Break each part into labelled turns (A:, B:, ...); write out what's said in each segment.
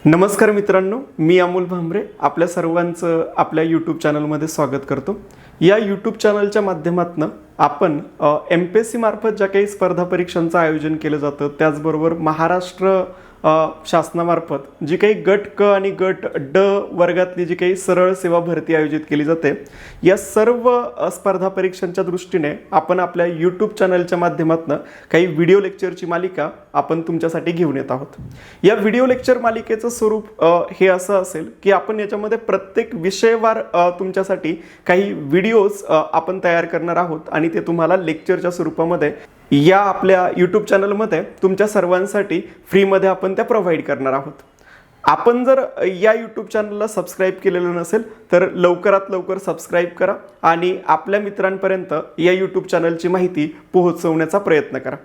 A: नमस्कार मित्रांनो, मी अमोल भांबरे आपल्या सर्वांचं आपल्या यूट्यूब चॅनलमध्ये स्वागत करतो. या यूट्यूब चॅनलच्या माध्यमातून आपण MPSC मार्फत ज्या काही स्पर्धा परीक्षांचं आयोजन केलं जातं, त्याचबरोबर महाराष्ट्र शासनामार्फत जी काही गट क आणि गट ड वर्गातली जी काही सरळ सेवा भरती आयोजित केली जाते, या सर्व स्पर्धा परीक्षांच्या दृष्टीने आपण आपल्या यूट्यूब चॅनलच्या माध्यमातून काही व्हिडिओ लेक्चरची मालिका आपण तुमच्यासाठी घेऊन येत आहोत. या व्हिडिओ लेक्चर मालिकेचं स्वरूप हे असं असेल की आपण याच्यामध्ये प्रत्येक विषयवार तुमच्यासाठी काही व्हिडिओज आपण तयार करणार आहोत आणि ते तुम्हाला लेक्चरच्या स्वरूपामध्ये या आपल्या यूट्यूब चॅनलमध्ये तुमच्या सर्वांसाठी फ्रीमध्ये आपण त्या प्रोव्हाइड करणार आहोत. आपण जर या यूट्यूब चॅनलला सबस्क्राईब केलेलं नसेल तर लवकरात लवकर सबस्क्राईब करा आणि आपल्या मित्रांपर्यंत या यूट्यूब चॅनलची माहिती पोहोचवण्याचा प्रयत्न करा.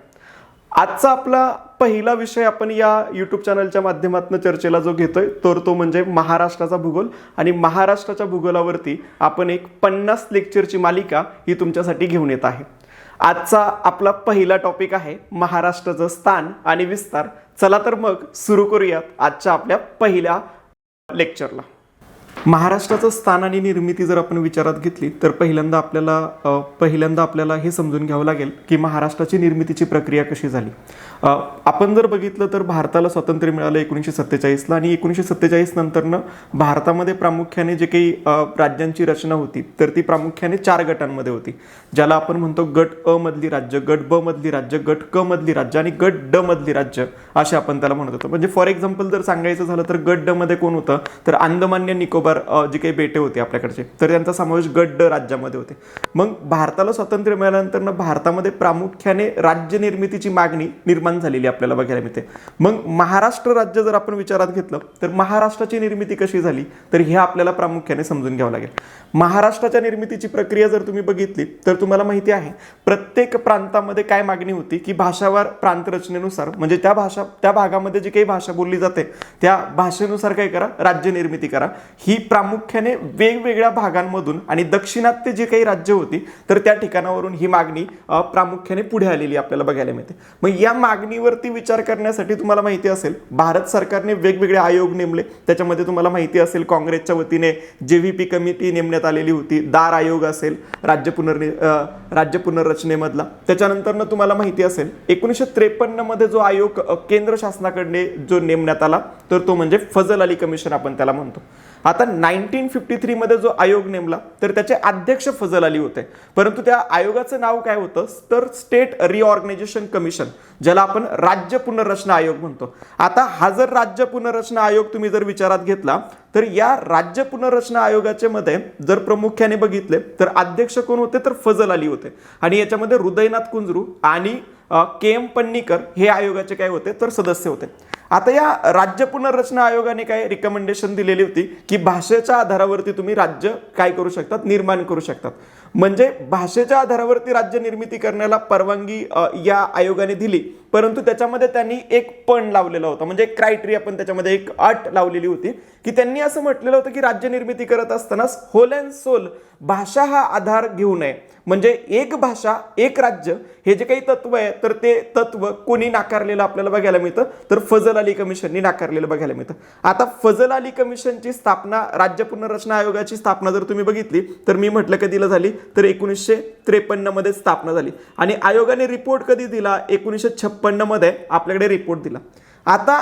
A: आजचा आपला पहिला विषय आपण या यूट्यूब चॅनलच्या माध्यमातून चर्चेला जो घेतोय तर तो म्हणजे महाराष्ट्राचा भूगोल. आणि महाराष्ट्राच्या भूगोलावरती आपण एक 50 लेक्चरची मालिका ही तुमच्यासाठी घेऊन येत आहे. आजचा आपला पहिला टॉपिक आहे महाराष्ट्राचं स्थान आणि विस्तार. चला तर मग सुरू करूयात आजच्या आपल्या पहिल्या लेक्चरला. महाराष्ट्राचं स्थान आणि निर्मिती जर आपण विचारात घेतली तर पहिल्यांदा आपल्याला हे समजून घ्यावं लागेल की महाराष्ट्राची निर्मितीची प्रक्रिया कशी झाली. आपण जर बघितलं तर भारताला स्वातंत्र्य मिळालं 1947ला आणि 1947 नंतरनं भारतामध्ये प्रामुख्याने जे काही राज्यांची रचना होती तर ती प्रामुख्याने 4 गटांमध्ये होती, ज्याला आपण म्हणतो गट अ मधली राज्य, गट ब मधली राज्य, गट क मधली राज्य आणि गट ड मधली राज्य असे आपण त्याला म्हणत होतो. म्हणजे फॉर एक्झाम्पल जर सांगायचं झालं तर गट ड मध्ये कोण होतं तर अंदमान आणि निकोबार जे काही बेटे होते आपल्याकडचे, तर त्यांचा समावेश गट ड राज्यामध्ये होते. मग भारताला स्वातंत्र्य मिळाल्यानंतर भारतामध्ये प्रामुख्याने राज्य निर्मितीची मागणी निर्माण झालेली आपल्याला बघायला मिळते. मग महाराष्ट्र राज्य जर आपण विचारात घेतलं तर महाराष्ट्राची निर्मिती कशी झाली तर हे आपल्याला प्रामुख्याने समजून घ्यावं लागेल. महाराष्ट्राच्या निर्मितीची प्रक्रिया जर तुम्ही बघितली तर तुम्हाला माहिती आहे प्रत्येक प्रांतामध्ये काय मागणी होती की भाषावार प्रांत रचनेनुसार, म्हणजे त्या भागामध्ये जी काही भाषा बोलली जाते त्या भाषेनुसार काय करा, राज्य निर्मिती करा. ही प्रामुख्याने वेगवेगळ्या भागांमधून आणि दक्षिणात्य जी काही राज्य होती तर त्या ठिकाणावरून ही मागणी प्रामुख्याने पुढे आलेली आपल्याला बघायला मिळते. मग या मागणीवरती विचार करण्यासाठी तुम्हाला माहिती असेल भारत सरकारने वेगवेगळे आयोग नेमले. त्याच्यामध्ये तुम्हाला माहिती असेल काँग्रेसच्या वतीने JVP कमिटी नेमण्यात आलेली होती, दार आयोग असेल राज्य पुनर्रचनेमधला. त्याच्यानंतर तुम्हाला माहिती असेल 1953 मध्ये जो आयोग केंद्र शासनाकडे जो नेमण्यात आला तर तो म्हणजे फजल अली कमिशन आपण त्याला म्हणतो. आता 1953 मध्ये जो आयोग नेमला तर त्याचे अध्यक्ष फजल अली होते, परंतु त्या आयोगाचं नाव काय होतं तर स्टेट रिऑर्गनायझेशन कमिशन, ज्याला आपण राज्य पुनर्रचना आयोग म्हणतो. आता हा जर राज्य पुनर्रचना आयोग तुम्ही जर विचारात घेतला तर या राज्य पुनर्रचना आयोगाच्या मध्ये जर प्रामुख्याने बघितले तर अध्यक्ष कोण होते तर फजल अली होते आणि याच्यामध्ये हृदयनाथ कुंजरू आणि KM पन्नीकर हे आयोगाचे काय होते तर सदस्य होते. आता या राज्य पुनर्रचना आयोगाने काय रिकमेंडेशन दिलेली होती की भाषेच्या आधारावरती तुम्ही राज्य काय करू शकतात, निर्माण करू शकतात. म्हणजे भाषेच्या आधारावरती राज्य निर्मिती करण्याला परवानगी या आयोगाने दिली, परंतु त्याच्यामध्ये त्यांनी एक पण लावलेला होता, म्हणजे एक क्रायटेरिया पण त्याच्यामध्ये एक अट लावलेली होती की त्यांनी असं म्हटलेलं होतं की राज्य निर्मिती करत असताना होल अँड सोल भाषा हा आधार घेऊ नये. म्हणजे एक भाषा एक राज्य हे जे काही तत्व आहे तर ते तत्व कोणी नाकारलेलं आपल्याला बघायला मिळतं तर फजल अली कमिशननी नाकारलेलं बघायला मिळतं. आता फजल अली कमिशनची स्थापना, राज्य पुनर्रचना आयोगाची स्थापना जर तुम्ही बघितली तर मी म्हटलं कधीला झाली तर 1953 मध्ये स्थापना झाली आणि आयोगाने रिपोर्ट कधी दिला 1956 मध्ये आपल्याकडे रिपोर्ट दिला. आता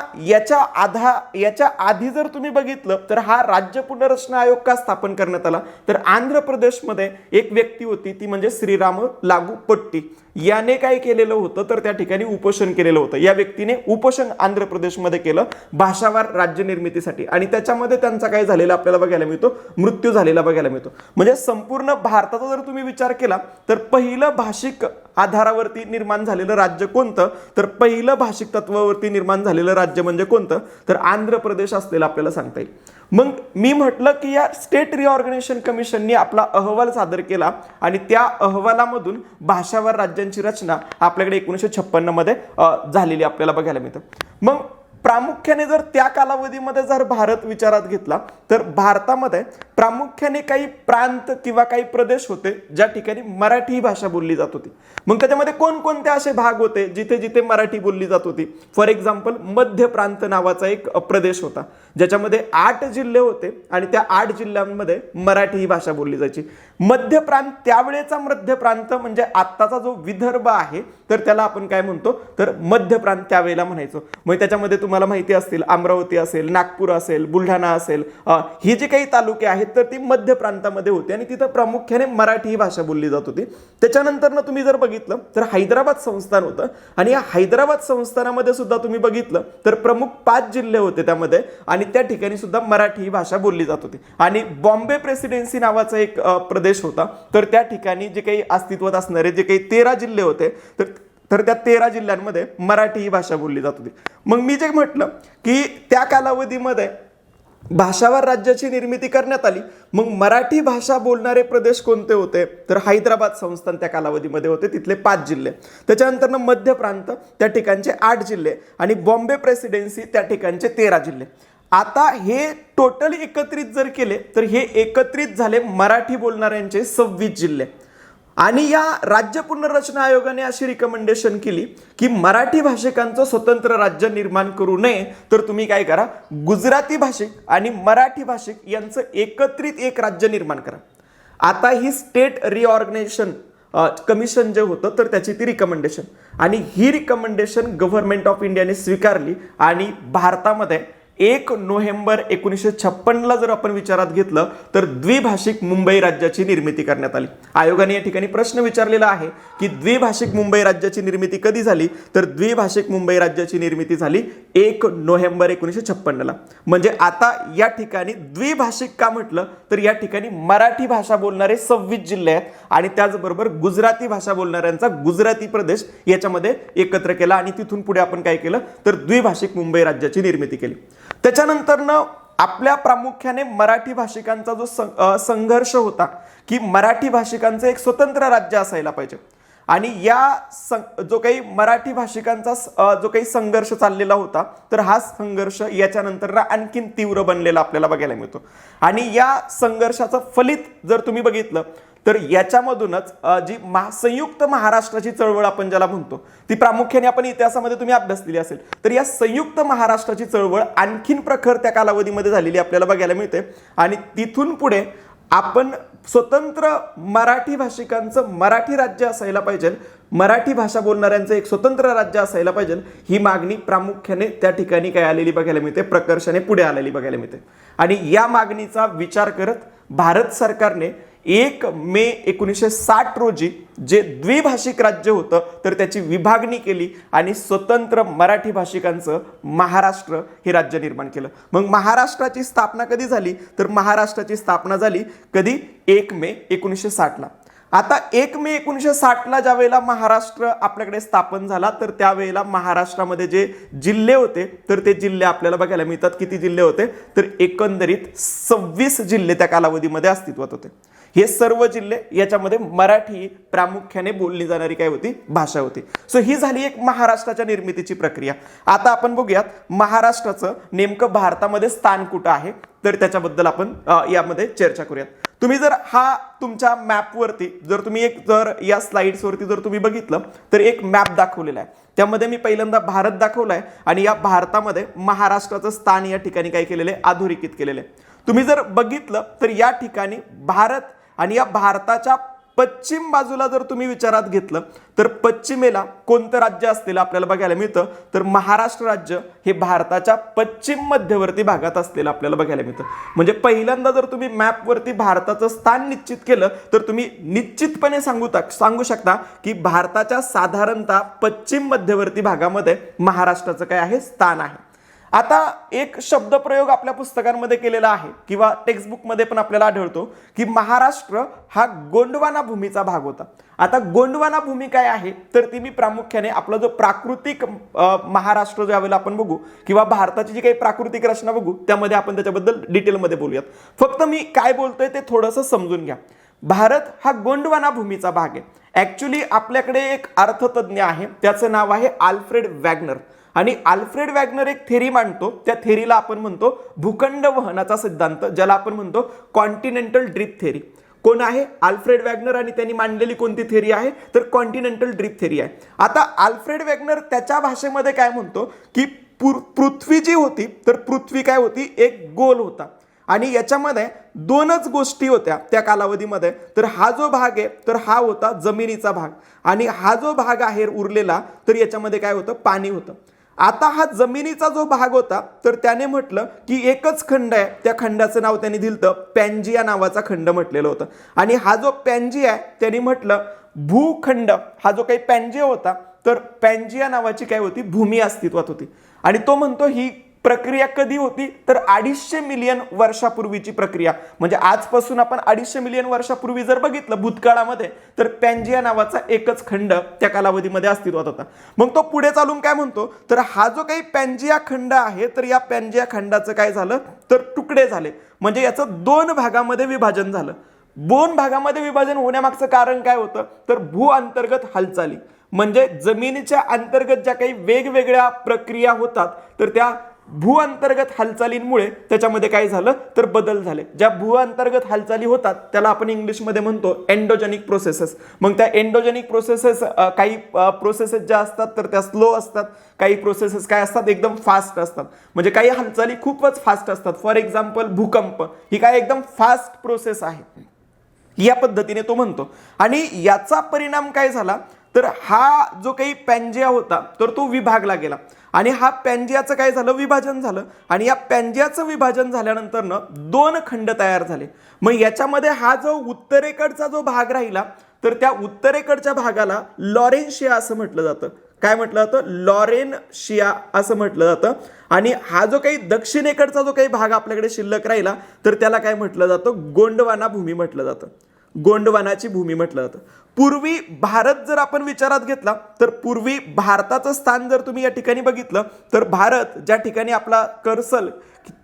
A: याच्या आधी जर तुम्ही बघितलं तर हा राज्य पुनर्रचना आयोग का स्थापन करण्यात आला तर आंध्र प्रदेशमध्ये एक व्यक्ती होती ती म्हणजे श्रीराम लागू पट्टी, याने काय केलेलं होतं तर त्या ठिकाणी उपोषण केलेलं होतं. या व्यक्तीने उपोषण आंध्र प्रदेशमध्ये केलं भाषावार राज्य निर्मितीसाठी आणि त्याच्यामध्ये त्यांचा काय झालेला आपल्याला बघायला मिळतो, मृत्यू झालेला बघायला मिळतो. म्हणजे संपूर्ण भारताचा जर तुम्ही विचार केला तर पहिलं भाषिक आधारावरती निर्माण झालेलं राज्य कोणतं तर पहिलं भाषिक तत्वावरती निर्माण झालेलं राज्य म्हणजे कोणतं तर आंध्र प्रदेश असलेलं आपल्याला सांगता येईल. मग मी म्हटलं की या स्टेट रिऑर्गनायझेशन कमिशनने आपला अहवाल सादर केला आणि त्या अहवालामधून भाषावार राज्यांची रचना आपल्याकडे 1956 मध्ये झालेली आपल्याला बघायला मिळतं. मग प्रामुख्याने जर त्या कालावधीमध्ये जर भारत विचारात घेतला तर भारतामध्ये प्रामुख्याने काही प्रांत किंवा काही प्रदेश होते ज्या ठिकाणी मराठी ही भाषा बोलली जात होती. मग त्याच्यामध्ये कोणकोणते असे भाग होते जिथे जिथे मराठी बोलली जात होती. फॉर एक्झाम्पल मध्य प्रांत नावाचा एक प्रदेश होता ज्याच्यामध्ये 8 जिल्हे होते आणि त्या 8 जिल्ह्यांमध्ये मराठी ही भाषा बोलली जायची. मध्य प्रांत, त्यावेळेचा मध्य प्रांत म्हणजे आत्ताचा जो विदर्भ आहे तर त्याला आपण काय म्हणतो तर मध्य प्रांत त्यावेळेला म्हणायचो. मग त्याच्यामध्ये तुम्हाला माहिती असतील अमरावती असेल, नागपूर असेल, बुलढाणा असेल, ही जी काही तालुके आहेत तर ती मध्य प्रांतामध्ये होती आणि तिथं प्रामुख्याने मराठी ही भाषा बोलली जात होती. त्याच्यानंतर तुम्ही जर बघितलं तर हैदराबाद संस्थान होतं आणि या हैदराबाद संस्थानामध्ये सुद्धा तुम्ही बघितलं तर प्रमुख 5 जिल्हे होते त्यामध्ये आणि त्या ठिकाणी सुद्धा मराठी ही भाषा बोलली जात होती. आणि बॉम्बे प्रेसिडेन्सी नावाचा एक प्रदेश होता तर त्या ठिकाणी जे काही अस्तित्वात असणारे जे काही 13 जिल्हे होते तर त्या 13 जिल्ह्यांमध्ये मराठी ही भाषा बोलली जात होती. मग मी जे म्हटलं की त्या कालावधीमध्ये भाषावार राज्याची निर्मिती करण्यात आली. मग मराठी भाषा बोलणारे प्रदेश कोणते होते तर हैदराबाद संस्थान त्या कालावधीमध्ये होते, तिथले 5 जिल्हे. त्याच्यानंतर मध्य प्रांत त्या ठिकाणचे 8 जिल्हे आणि बॉम्बे प्रेसिडेन्सी त्या ठिकाणचे 13 जिल्हे. आता हे टोटल एकत्रित जर केले तर हे एकत्रित झाले मराठी बोलणाऱ्यांचे 26 जिल्हे. आणि या राज्य पुनर्रचना आयोगाने अशी रिकमेंडेशन केली की मराठी भाषिकांचं स्वतंत्र राज्य निर्माण करू नये तर तुम्ही काय करा, गुजराती भाषिक आणि मराठी भाषिक यांचं एकत्रित एक राज्य निर्माण करा. आता ही स्टेट रिऑर्गनायझेशन कमिशन जे होतं तर त्याची ती रिकमेंडेशन आणि ही रिकमेंडेशन गव्हर्नमेंट ऑफ इंडियाने स्वीकारली आणि भारतामध्ये 1 नोव्हेंबर 1956ला जर आपण विचारात घेतलं तर द्विभाषिक मुंबई राज्याची निर्मिती करण्यात आली. आयोगाने या ठिकाणी प्रश्न विचारलेला आहे की द्विभाषिक मुंबई राज्याची निर्मिती कधी झाली तर द्विभाषिक मुंबई राज्याची निर्मिती झाली 1 नोव्हेंबर 1956ला. म्हणजे आता या ठिकाणी द्विभाषिक का म्हटलं तर या ठिकाणी मराठी भाषा बोलणारे 26 जिल्हे आहेत आणि त्याचबरोबर गुजराती भाषा बोलणाऱ्यांचा गुजराती प्रदेश याच्यामध्ये एकत्र केला आणि तिथून पुढे आपण काय केलं तर द्विभाषिक मुंबई राज्याची निर्मिती केली. त्याच्यानंतर आपल्या प्रामुख्याने मराठी भाषिकांचा जो संघर्ष होता की मराठी भाषिकांचं एक स्वतंत्र राज्य असायला पाहिजे आणि या जो काही मराठी भाषिकांचा जो काही संघर्ष चाललेला होता तर हा संघर्ष याच्यानंतर आणखीन तीव्र बनलेला आपल्याला बघायला मिळतो. आणि या संघर्षाचं फलित जर तुम्ही बघितलं तर याच्यामधूनच जी संयुक्त महाराष्ट्राची चळवळ आपण ज्याला म्हणतो ती प्रामुख्याने आपण इतिहासामध्ये तुम्ही अभ्यासलेली असेल तर या संयुक्त महाराष्ट्राची चळवळ आणखीन प्रखर त्या कालावधीमध्ये झालेली आपल्याला बघायला मिळते. आणि तिथून पुढे आपण स्वतंत्र मराठी भाषिकांचं मराठी राज्य असायला पाहिजे, मराठी भाषा बोलणाऱ्यांचं एक स्वतंत्र राज्य असायला पाहिजे ही मागणी प्रामुख्याने त्या ठिकाणी काय आलेली बघायला मिळते, प्रकर्षाने पुढे आलेली बघायला मिळते. आणि या मागणीचा विचार करत भारत सरकारने 1 मे 1960 रोजी जे द्विभाषिक राज्य होतं तर त्याची विभागणी केली आणि स्वतंत्र मराठी भाषिकांचं महाराष्ट्र हे राज्य निर्माण केलं. मग महाराष्ट्राची स्थापना कधी झाली तर महाराष्ट्राची स्थापना झाली कधी 1 मे 1960ला. आता 1 मे 1960ला ज्या वेळेला महाराष्ट्र आपल्याकडे स्थापन झाला तर त्यावेळेला महाराष्ट्रामध्ये जे जिल्हे होते तर ते जिल्हे आपल्याला बघायला मिळतात. किती जिल्हे होते तर एकंदरीत 26 जिल्हे त्या कालावधीमध्ये अस्तित्वात होते. हे सर्व जिल्हे याच्यामध्ये मराठी प्रामुख्याने बोलली जाणारी काय होती भाषा होती. सो ही झाली एक महाराष्ट्राच्या निर्मितीची प्रक्रिया. आता आपण बघूयात महाराष्ट्राचं नेमकं भारतामध्ये स्थान कुठं आहे तर त्याच्याबद्दल आपण यामध्ये चर्चा करूयात. तुम्ही जर हा तुमच्या मॅपवरती जर या स्लाइड्सवरती जर तुम्ही बघितलं तर एक मॅप दाखवलेला आहे. त्यामध्ये मी पहिल्यांदा भारत दाखवलाय आणि या भारतामध्ये महाराष्ट्राचं स्थान या ठिकाणी काय केलेलं आहे अधोरेखित केलेलं आहे. तुम्ही जर बघितलं तर या ठिकाणी भारत आणि या भारताच्या पश्चिम बाजूला जर तुम्ही विचारात घेतलं तर पश्चिमेला कोणतं राज्य असलेलं आपल्याला बघायला मिळतं तर महाराष्ट्र राज्य हे भारताच्या पश्चिम मध्यवर्ती भागात असलेलं आपल्याला बघायला मिळतं. म्हणजे पहिल्यांदा जर तुम्ही मॅपवरती भारताचं स्थान निश्चित केलं तर तुम्ही निश्चितपणे सांगू शकता की भारताच्या साधारणतः पश्चिम मध्यवर्ती भागामध्ये महाराष्ट्राचं काय आहे स्थान आहे. आता एक शब्दप्रयोग आपल्या पुस्तकांमध्ये केलेला आहे किंवा टेक्स्टबुकमध्ये पण आपल्याला आढळतो की महाराष्ट्र हा गोंडवाना भूमीचा भाग होता. आता गोंडवाना भूमी काय आहे तर ती मी प्रामुख्याने आपला जो प्राकृतिक महाराष्ट्र ज्यावेळेला आपण बघू किंवा भारताची जी काही प्राकृतिक रचना बघू त्यामध्ये आपण त्याच्याबद्दल डिटेलमध्ये बोलूयात. फक्त मी काय बोलतोय ते थोडंसं समजून घ्या. भारत हा गोंडवाना भूमीचा भाग आहे. ऍक्च्युली आपल्याकडे एक अर्थतज्ञ आहे त्याचं नाव आहे आल्फ्रेड वॅगनर आणि आल्फ्रेड वॅगनर एक थेरी मांडतो. त्या थेरीला आपण म्हणतो भूखंड वहनाचा सिद्धांत, ज्याला आपण म्हणतो कॉन्टिनेंटल ड्रिफ्ट थेरी. कोण आहे आल्फ्रेड वॅगनर आणि त्यांनी मांडलेली कोणती थेरी आहे तर कॉन्टिनेंटल ड्रिफ्ट थेरी आहे. आता आल्फ्रेड वॅगनर त्याच्या भाषेमध्ये काय म्हणतो की पृथ्वी जी होती तर पृथ्वी काय होती, एक गोल होता आणि याच्यामध्ये दोनच गोष्टी होत्या त्या कालावधीमध्ये. तर हा जो भाग आहे तर हा होता जमिनीचा भाग आणि हा जो भाग आहे उरलेला तर याच्यामध्ये काय होतं, पाणी होतं. आता हा जमिनीचा जो भाग होता तर त्याने म्हटलं की एकच खंड आहे, त्या खंडाचं नाव त्यांनी दिलं पॅन्जिया नावाचा खंड म्हटलेलं होतं. आणि हा जो पॅन्जिया आहे त्यांनी म्हटलं भूखंड, हा जो काही पॅन्जिया होता तर पॅन्जिया नावाची काय होती, भूमी अस्तित्वात होती. आणि तो म्हणतो ही प्रक्रिया कधी होती तर 250 मिलियन वर्षापूर्वीची प्रक्रिया. म्हणजे आजपासून आपण 250 मिलियन वर्षापूर्वी जर बघितलं भूतकाळामध्ये तर पॅन्जिया नावाचा एकच खंड त्या कालावधीमध्ये अस्तित्वात होता. मग तो पुढे चालून काय म्हणतो तर हा जो काही पॅन्जिया खंड आहे तर या पॅन्जिया खंडाचं काय झालं तर तुकडे झाले. म्हणजे याचं 2 भागामध्ये विभाजन झालं. 2 भागामध्ये विभाजन होण्यामागचं कारण काय होतं तर भू अंतर्गत हालचाली, म्हणजे जमिनीच्या अंतर्गत ज्या काही वेगवेगळ्या प्रक्रिया होतात तर त्या भू अंतर्गत हालचालींमुळे त्याच्यामध्ये काय झालं तर बदल झाले. ज्या भू अंतर्गत हालचाली होतात त्याला आपण इंग्लिशमध्ये म्हणतो एंडोजेनिक प्रोसेसेस. मग त्या एंडोजेनिक प्रोसेसेस, काही प्रोसेसेस ज्या असतात तर त्या स्लो असतात, काही प्रोसेसेस काय असतात एकदम फास्ट असतात. म्हणजे काही हालचाली खूपच फास्ट असतात. फॉर एक्झाम्पल भूकंप ही काय एकदम फास्ट प्रोसेस आहे, या पद्धतीने तो म्हणतो. आणि याचा परिणाम काय झाला तर हा जो काही पॅन्जिया होता तर तो विभागला गेला आणि हा पॅन्जियाचं काय झालं विभाजन झालं आणि या पॅन्जियाचं विभाजन झाल्यानंतर 2 खंड तयार झाले. मग याच्यामध्ये हा जो उत्तरेकडचा जो भाग राहिला तर त्या उत्तरेकडच्या भागाला लॉरेन्शिया असं म्हटलं जातं. काय म्हटलं जातं, लॉरेन्शिया असं म्हटलं जातं. आणि हा जो काही दक्षिणेकडचा जो काही भाग आपल्याकडे शिल्लक राहिला तर त्याला काय म्हटलं जातं, गोंडवाना भूमी म्हटलं जातं. गोंडवानाची भूमी म्हटलं जातं. पूर्वी भारत जर आपण विचारात घेतला तर पूर्वी भारताचं स्थान जर तुम्ही या ठिकाणी बघितलं तर भारत ज्या ठिकाणी आपला कर्सर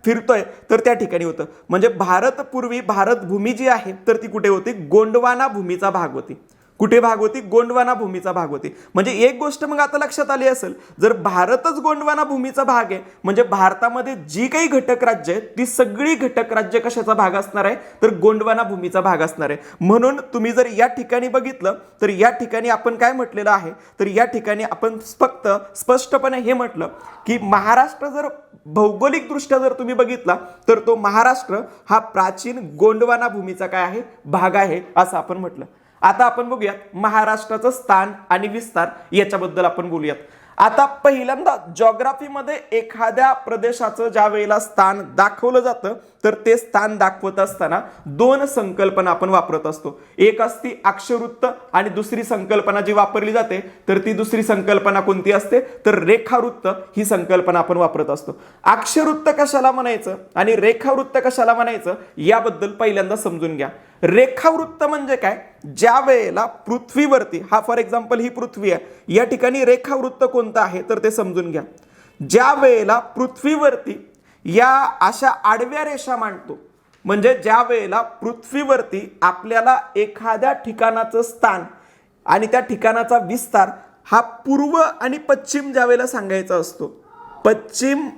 A: फिरतोय तर त्या ठिकाणी होतं. म्हणजे भारत पूर्वी भारत भूमी जी आहे तर ती कुठे होती, गोंडवाना भूमीचा भाग होती. कुठे भाग होती, गोंडवाना भूमीचा भाग होती. म्हणजे एक गोष्ट मग आता लक्षात आली असेल, जर भारतच गोंडवाना भूमीचा भाग आहे म्हणजे भारतामध्ये जी काही घटक राज्य आहेत ती सगळी घटक राज्य कशाचा भाग असणार आहे तर गोंडवाना भूमीचा भाग असणार आहे. म्हणून तुम्ही जर या ठिकाणी बघितलं तर या ठिकाणी आपण काय म्हटलेलं आहे तर या ठिकाणी आपण फक्त स्पष्टपणे हे म्हटलं की महाराष्ट्र जर भौगोलिक दृष्ट्या जर तुम्ही बघितला तर तो महाराष्ट्र हा प्राचीन गोंडवाना भूमीचा काय आहे, भाग आहे असं आपण म्हटलं. आता आपण बघूयात महाराष्ट्राचं स्थान आणि विस्तार याच्याबद्दल आपण बोलूयात. आता पहिल्यांदा जॉग्राफीमध्ये एखाद्या प्रदेशाचं ज्या वेळेला स्थान दाखवलं जातं तर ते स्थान दाखवत असताना 2 संकल्पना आपण वापरत असतो. एक असती अक्षवृत्त आणि दुसरी संकल्पना जी वापरली जाते तर ती दुसरी संकल्पना कोणती असते तर रेखावृत्त ही संकल्पना आपण वापरत असतो. अक्षवृत्त कशाला म्हणायचं आणि रेखावृत्त कशाला म्हणायचं याबद्दल पहिल्यांदा समजून घ्या. रेखावृत्त म्हणजे काय, ज्या वेळेला पृथ्वीवरती, हा फॉर एक्झाम्पल ही पृथ्वी आहे, या ठिकाणी रेखावृत्त कोणतं आहे तर ते समजून घ्या. ज्या वेळेला पृथ्वीवरती या अशा आडव्या रेषा मांडतो, म्हणजे ज्या वेळेला पृथ्वीवरती आपल्याला एखाद्या ठिकाणाचं स्थान आणि त्या ठिकाणाचा विस्तार हा पूर्व आणि पश्चिम ज्या वेळेला सांगायचा असतो, पश्चिम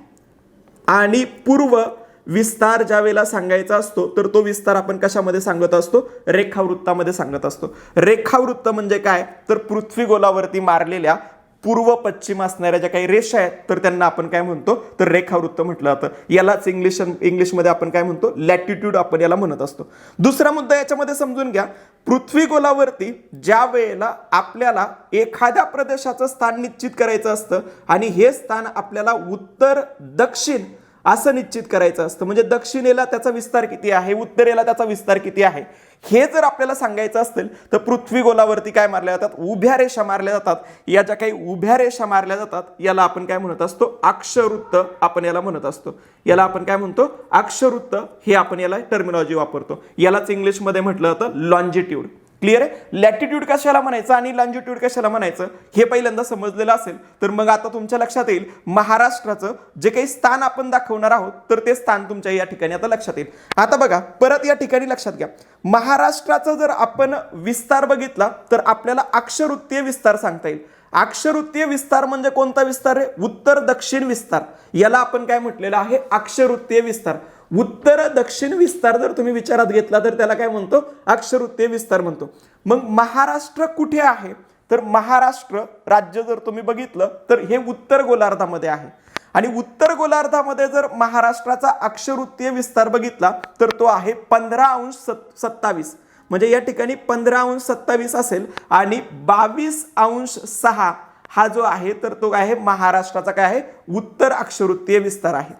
A: आणि पूर्व विस्तार ज्या वेळेला सांगायचा असतो तर तो विस्तार आपण कशामध्ये सांगत असतो, रेखावृत्तामध्ये सांगत असतो. रेखावृत्त म्हणजे काय तर पृथ्वी गोलावरती मारलेल्या पूर्व पश्चिम असणाऱ्या ज्या काही रेषा आहेत तर त्यांना आपण काय म्हणतो तर रेखावृत्त म्हटलं जातं. यालाच इंग्लिशमध्ये आपण काय म्हणतो, लॅटिट्यूड आपण याला म्हणत असतो. दुसरा मुद्दा याच्यामध्ये समजून घ्या, पृथ्वी गोलावरती ज्या वेळेला आपल्याला एखाद्या प्रदेशाचं स्थान निश्चित करायचं असतं आणि हे स्थान आपल्याला उत्तर दक्षिण असं निश्चित करायचं असतं, म्हणजे दक्षिणेला त्याचा विस्तार किती आहे, उत्तरेला त्याचा विस्तार किती आहे, हे जर आपल्याला सांगायचं असेल तर पृथ्वी गोलावरती काय मारल्या जातात, उभ्या रेषा मारल्या जातात. या ज्या काही उभ्या रेषा मारल्या जातात याला आपण काय म्हणत असतो, अक्षवृत्त आपण याला म्हणत असतो. याला आपण काय म्हणतो, अक्षवृत्त हे आपण याला टर्मिनॉलॉजी वापरतो. यालाच इंग्लिशमध्ये म्हटलं जातं लॉन्जिट्यूड. क्लिअर आहे. लॅटिट्यूड कशाला म्हणायचं आणि लॉन्जिट्यूड कशाला म्हणायचं हे पहिल्यांदा समजलेलं असेल तर मग आता तुमच्या लक्षात येईल महाराष्ट्राचं जे काही स्थान आपण दाखवणार आहोत तर ते स्थान तुमच्या या ठिकाणी आता लक्षात येईल. आता बघा परत या ठिकाणी लक्षात घ्या, महाराष्ट्राचा जर आपण विस्तार बघितला तर आपल्याला अक्षवृत्तीय विस्तार सांगता येईल. अक्षवृत्तीय विस्तार म्हणजे कोणता विस्तार आहे, उत्तर दक्षिण विस्तार. याला आपण काय म्हटलेलं आहे, अक्षवृत्तीय विस्तार. उत्तर दक्षिण विस्तार जर तुम्ही विचारात घेतला तर त्याला काय म्हणतो, अक्षवृत्तीय विस्तार म्हणतो. मग महाराष्ट्र कुठे आहे तर महाराष्ट्र राज्य जर तुम्ही बघितलं तर हे उत्तर गोलार्धामध्ये आहे. आणि उत्तर गोलार्धामध्ये जर महाराष्ट्राचा अक्षवृत्तीय विस्तार बघितला तर तो आहे 15°27, म्हणजे या ठिकाणी 15°27 असेल आणि 22°6 हा जो आहे तर तो आहे महाराष्ट्राचा काय आहे उत्तर अक्षवृत्तीय विस्तार आहे.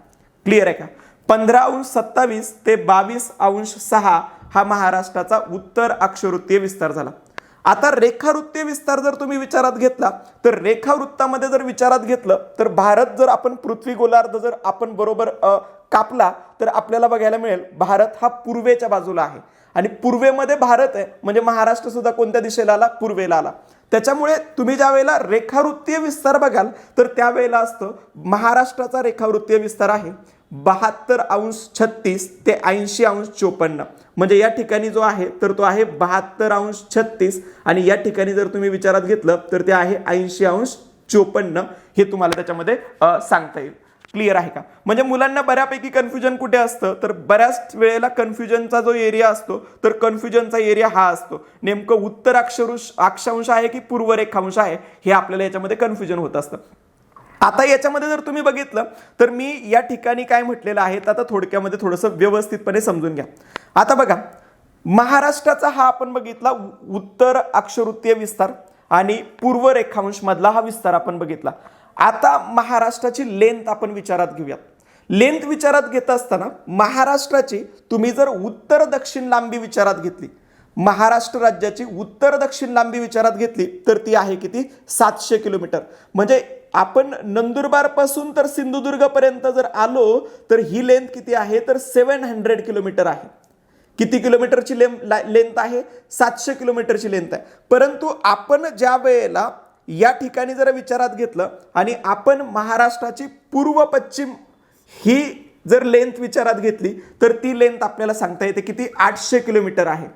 A: क्लिअर आहे का? 15°27 ते 22°6 हा महाराष्ट्राचा उत्तर अक्षवृत्तीय विस्तार झाला. आता रेखावृत्तीय विस्तार जर तुम्ही विचारात घेतला तर रेखावृत्तामध्ये जर विचारात घेतलं तर भारत जर आपण पृथ्वी गोलार्ध जर आपण बरोबर कापला तर आपल्याला बघायला मिळेल भारत हा पूर्वेच्या बाजूला आहे आणि पूर्वेमध्ये भारत आहे, म्हणजे महाराष्ट्र सुद्धा कोणत्या दिशेला आला? पूर्वेला आला. त्याच्यामुळे तुम्ही ज्या वेळेला रेखावृत्तीय विस्तार बघाल तर त्यावेळेला असतं महाराष्ट्राचा रेखावृत्तीय विस्तार आहे 72°36 ते 80°54, म्हणजे या ठिकाणी जो आहे तर तो आहे 72°36 आणि या ठिकाणी जर तुम्ही विचारात घेतलं तर ते आहे 80°54. हे तुम्हाला त्याच्यामध्ये सांगता येईल. क्लिअर आहे का? म्हणजे मुलांना बऱ्यापैकी कन्फ्युजन कुठे असतं तर बऱ्याच वेळेला कन्फ्युजनचा जो एरिया असतो तर कन्फ्युजनचा एरिया हा असतो नेमकं उत्तर अक्षांश आहे की पूर्व रेखांश आहे, हे आपल्याला याच्यामध्ये कन्फ्युजन होत असतं. आता याच्यामध्ये जर तुम्ही बघितलं तर मी या ठिकाणी काय म्हटलेलं आहे आता थोडक्यामध्ये थोडंसं व्यवस्थितपणे समजून घ्या. आता बघा महाराष्ट्राचा हा आपण बघितला उत्तर अक्षवृत्तीय विस्तार आणि पूर्व रेखांश मधला हा विस्तार आपण बघितला. आता महाराष्ट्राची लेंथ आपण विचारात घेऊयात. लेंथ विचारात घेत असताना महाराष्ट्राची तुम्ही जर उत्तर दक्षिण लांबी विचारात घेतली, महाराष्ट्र राज्याची उत्तर दक्षिण लांबी विचारात घेतली तर ती आहे किती? 700 किलोमीटर. म्हणजे आपण नंदुरबार पासून तर सिंधुदुर्ग पर्यंत जर आलो तर ही लेंथ किती आहे तर 700 किलोमीटर आहे. किती किलोमीटरची लेंथ आहे? 700 किलोमीटरची लेंथ आहे. परंतु आपण ज्या वेळेला या ठिकाणी जर विचारात घेतलं आणि आपण महाराष्ट्राची पूर्व पश्चिम ही जर लेंथ विचारात घेतली तर ती लेंथ आपल्याला सांगता येते किती? 800 किलोमीटर आहे.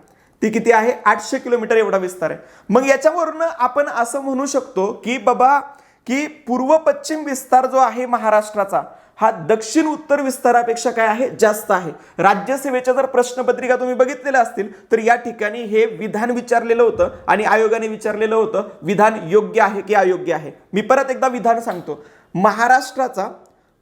A: ती किती आहे? 800 किलोमीटर एवढा विस्तार आहे. मग याच्यावरून आपण असं म्हणू शकतो की बाबा की पूर्व पश्चिम विस्तार जो आहे महाराष्ट्राचा हा दक्षिण उत्तर विस्तारापेक्षा काय आहे? जास्त आहे. राज्यसेवेच्या जर प्रश्नपत्रिका तुम्ही बघितलेल्या असतील तर या ठिकाणी हे विधान विचारलेलं होतं आणि आयोगाने विचारलेलं होतं विधान योग्य आहे की अयोग्य आहे. मी परत एकदा विधान सांगतो. महाराष्ट्राचा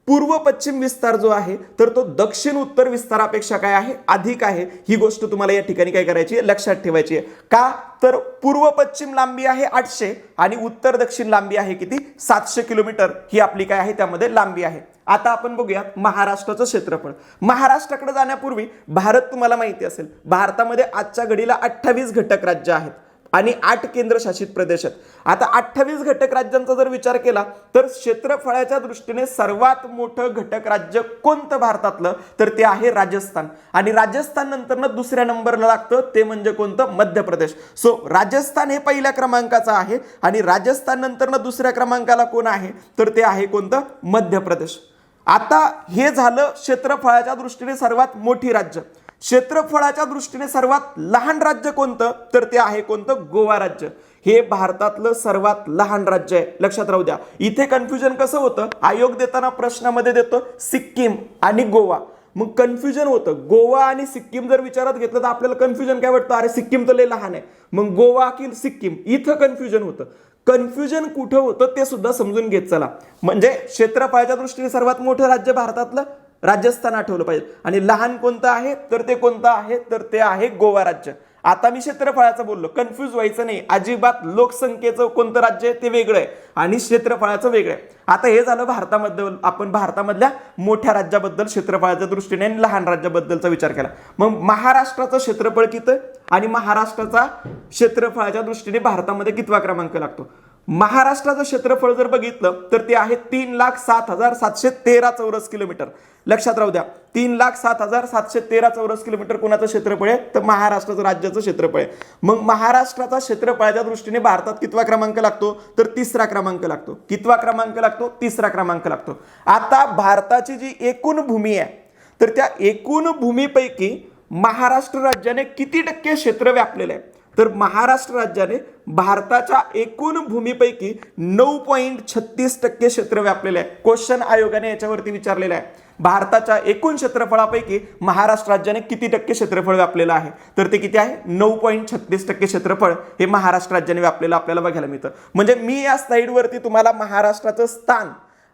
A: पूर्व पश्चिम विस्तार जो आहे तर तो दक्षिण उत्तर विस्तारापेक्षा काय आहे? अधिक आहे. ही गोष्ट तुम्हाला या ठिकाणी काय करायची आहे? लक्षात ठेवायची आहे. का तर पूर्व पश्चिम लांबी आहे 800 आणि उत्तर दक्षिण लांबी आहे किती? 700 किलोमीटर ही आपली काय आहे त्यामध्ये लांबी आहे. आता आपण बघूयात महाराष्ट्राचं क्षेत्रफळ. महाराष्ट्राकडे जाण्यापूर्वी भारत तुम्हाला माहिती असेल भारतामध्ये आजच्या घडीला 28 घटक राज्य आहेत आणि 8 केंद्रशासित प्रदेश आहेत. आता 28 घटक राज्यांचा जर विचार केला तर क्षेत्रफळाच्या दृष्टीने सर्वात मोठं घटक राज्य कोणतं भारतातलं तर ते आहे राजस्थान आणि राजस्थान नंतरनं दुसऱ्या नंबरला लागतं ते म्हणजे कोणतं? मध्य प्रदेश. सो राजस्थान हे पहिल्या क्रमांकाचं आहे आणि राजस्थान नंतरनं दुसऱ्या क्रमांकाला कोण आहे तर ते आहे कोणतं? मध्य प्रदेश. आता हे झालं क्षेत्रफळाच्या दृष्टीने सर्वात मोठी राज्य. क्षेत्रफळाच्या दृष्टीने सर्वात लहान राज्य कोणतं तर ते आहे कोणतं? गोवा राज्य. हे भारतातलं सर्वात लहान राज्य आहे. लक्षात राहू द्या. इथे कन्फ्युजन कसं होतं? आयोग देताना प्रश्नामध्ये देतो सिक्कीम आणि गोवा, मग कन्फ्युजन होतं. गोवा आणि सिक्कीम जर विचारात घेतलं तर आपल्याला कन्फ्युजन काय वाटतं? अरे सिक्कीम तर लय लहान आहे, मग गोवा की सिक्कीम? इथं कन्फ्युजन होतं. कन्फ्युजन कुठं होतं ते सुद्धा समजून घेत चला. म्हणजे क्षेत्रफळाच्या दृष्टीने सर्वात मोठं राज्य भारतातलं राजस्थान आठवलं पाहिजे आणि लहान कोणतं आहे तर ते कोणतं आहे तर ते आहे गोवा राज्य. आता मी क्षेत्रफळाचं बोललो, कन्फ्यूज व्हायचं नाही अजिबात. लोकसंख्येचं कोणतं राज्य आहे ते वेगळं आहे आणि क्षेत्रफळाचं वेगळं आहे. आता हे झालं भारताबद्दल, आपण भारतामधल्या मोठ्या राज्याबद्दल क्षेत्रफळाच्या दृष्टीने आणि लहान राज्याबद्दलचा विचार केला. मग महाराष्ट्राचं क्षेत्रफळ किती आणि महाराष्ट्राचा क्षेत्रफळाच्या दृष्टीने भारतामध्ये कितवा क्रमांक लागतो? महाराष्ट्राचं क्षेत्रफळ जर बघितलं तर ते आहे 3,07,713 चौरस किलोमीटर. लक्षात राहू द्या, 3,07,713 चौरस किलोमीटर कोणाचं क्षेत्रफळ आहे तर महाराष्ट्राचं राज्याचं क्षेत्रफळ आहे. मग महाराष्ट्राचा क्षेत्रफळाच्या दृष्टीने भारतात कितवा क्रमांक लागतो तर तिसरा क्रमांक लागतो. कितवा क्रमांक लागतो? तिसरा क्रमांक लागतो. आता भारताची जी एकूण भूमी आहे तर त्या एकूण भूमीपैकी महाराष्ट्र राज्याने किती टक्के क्षेत्र व्यापलेलं आहे तर महाराष्ट्र राज्याने भारताच्या एकूण भूमीपैकी 9.36% क्षेत्र व्यापलेलं आहे. क्वेश्चन आयोगाने याच्यावरती विचारलेला आहे, भारताच्या एकूण क्षेत्रफळापैकी महाराष्ट्र राज्याने किती टक्के क्षेत्रफळ व्यापलेलं आहे तर ते किती आहे? 9.36% क्षेत्रफळ हे महाराष्ट्र राज्याने व्यापलेलं आपल्याला बघायला मिळतं. म्हणजे मी या स्लाइडवरती तुम्हाला महाराष्ट्राचं स्थान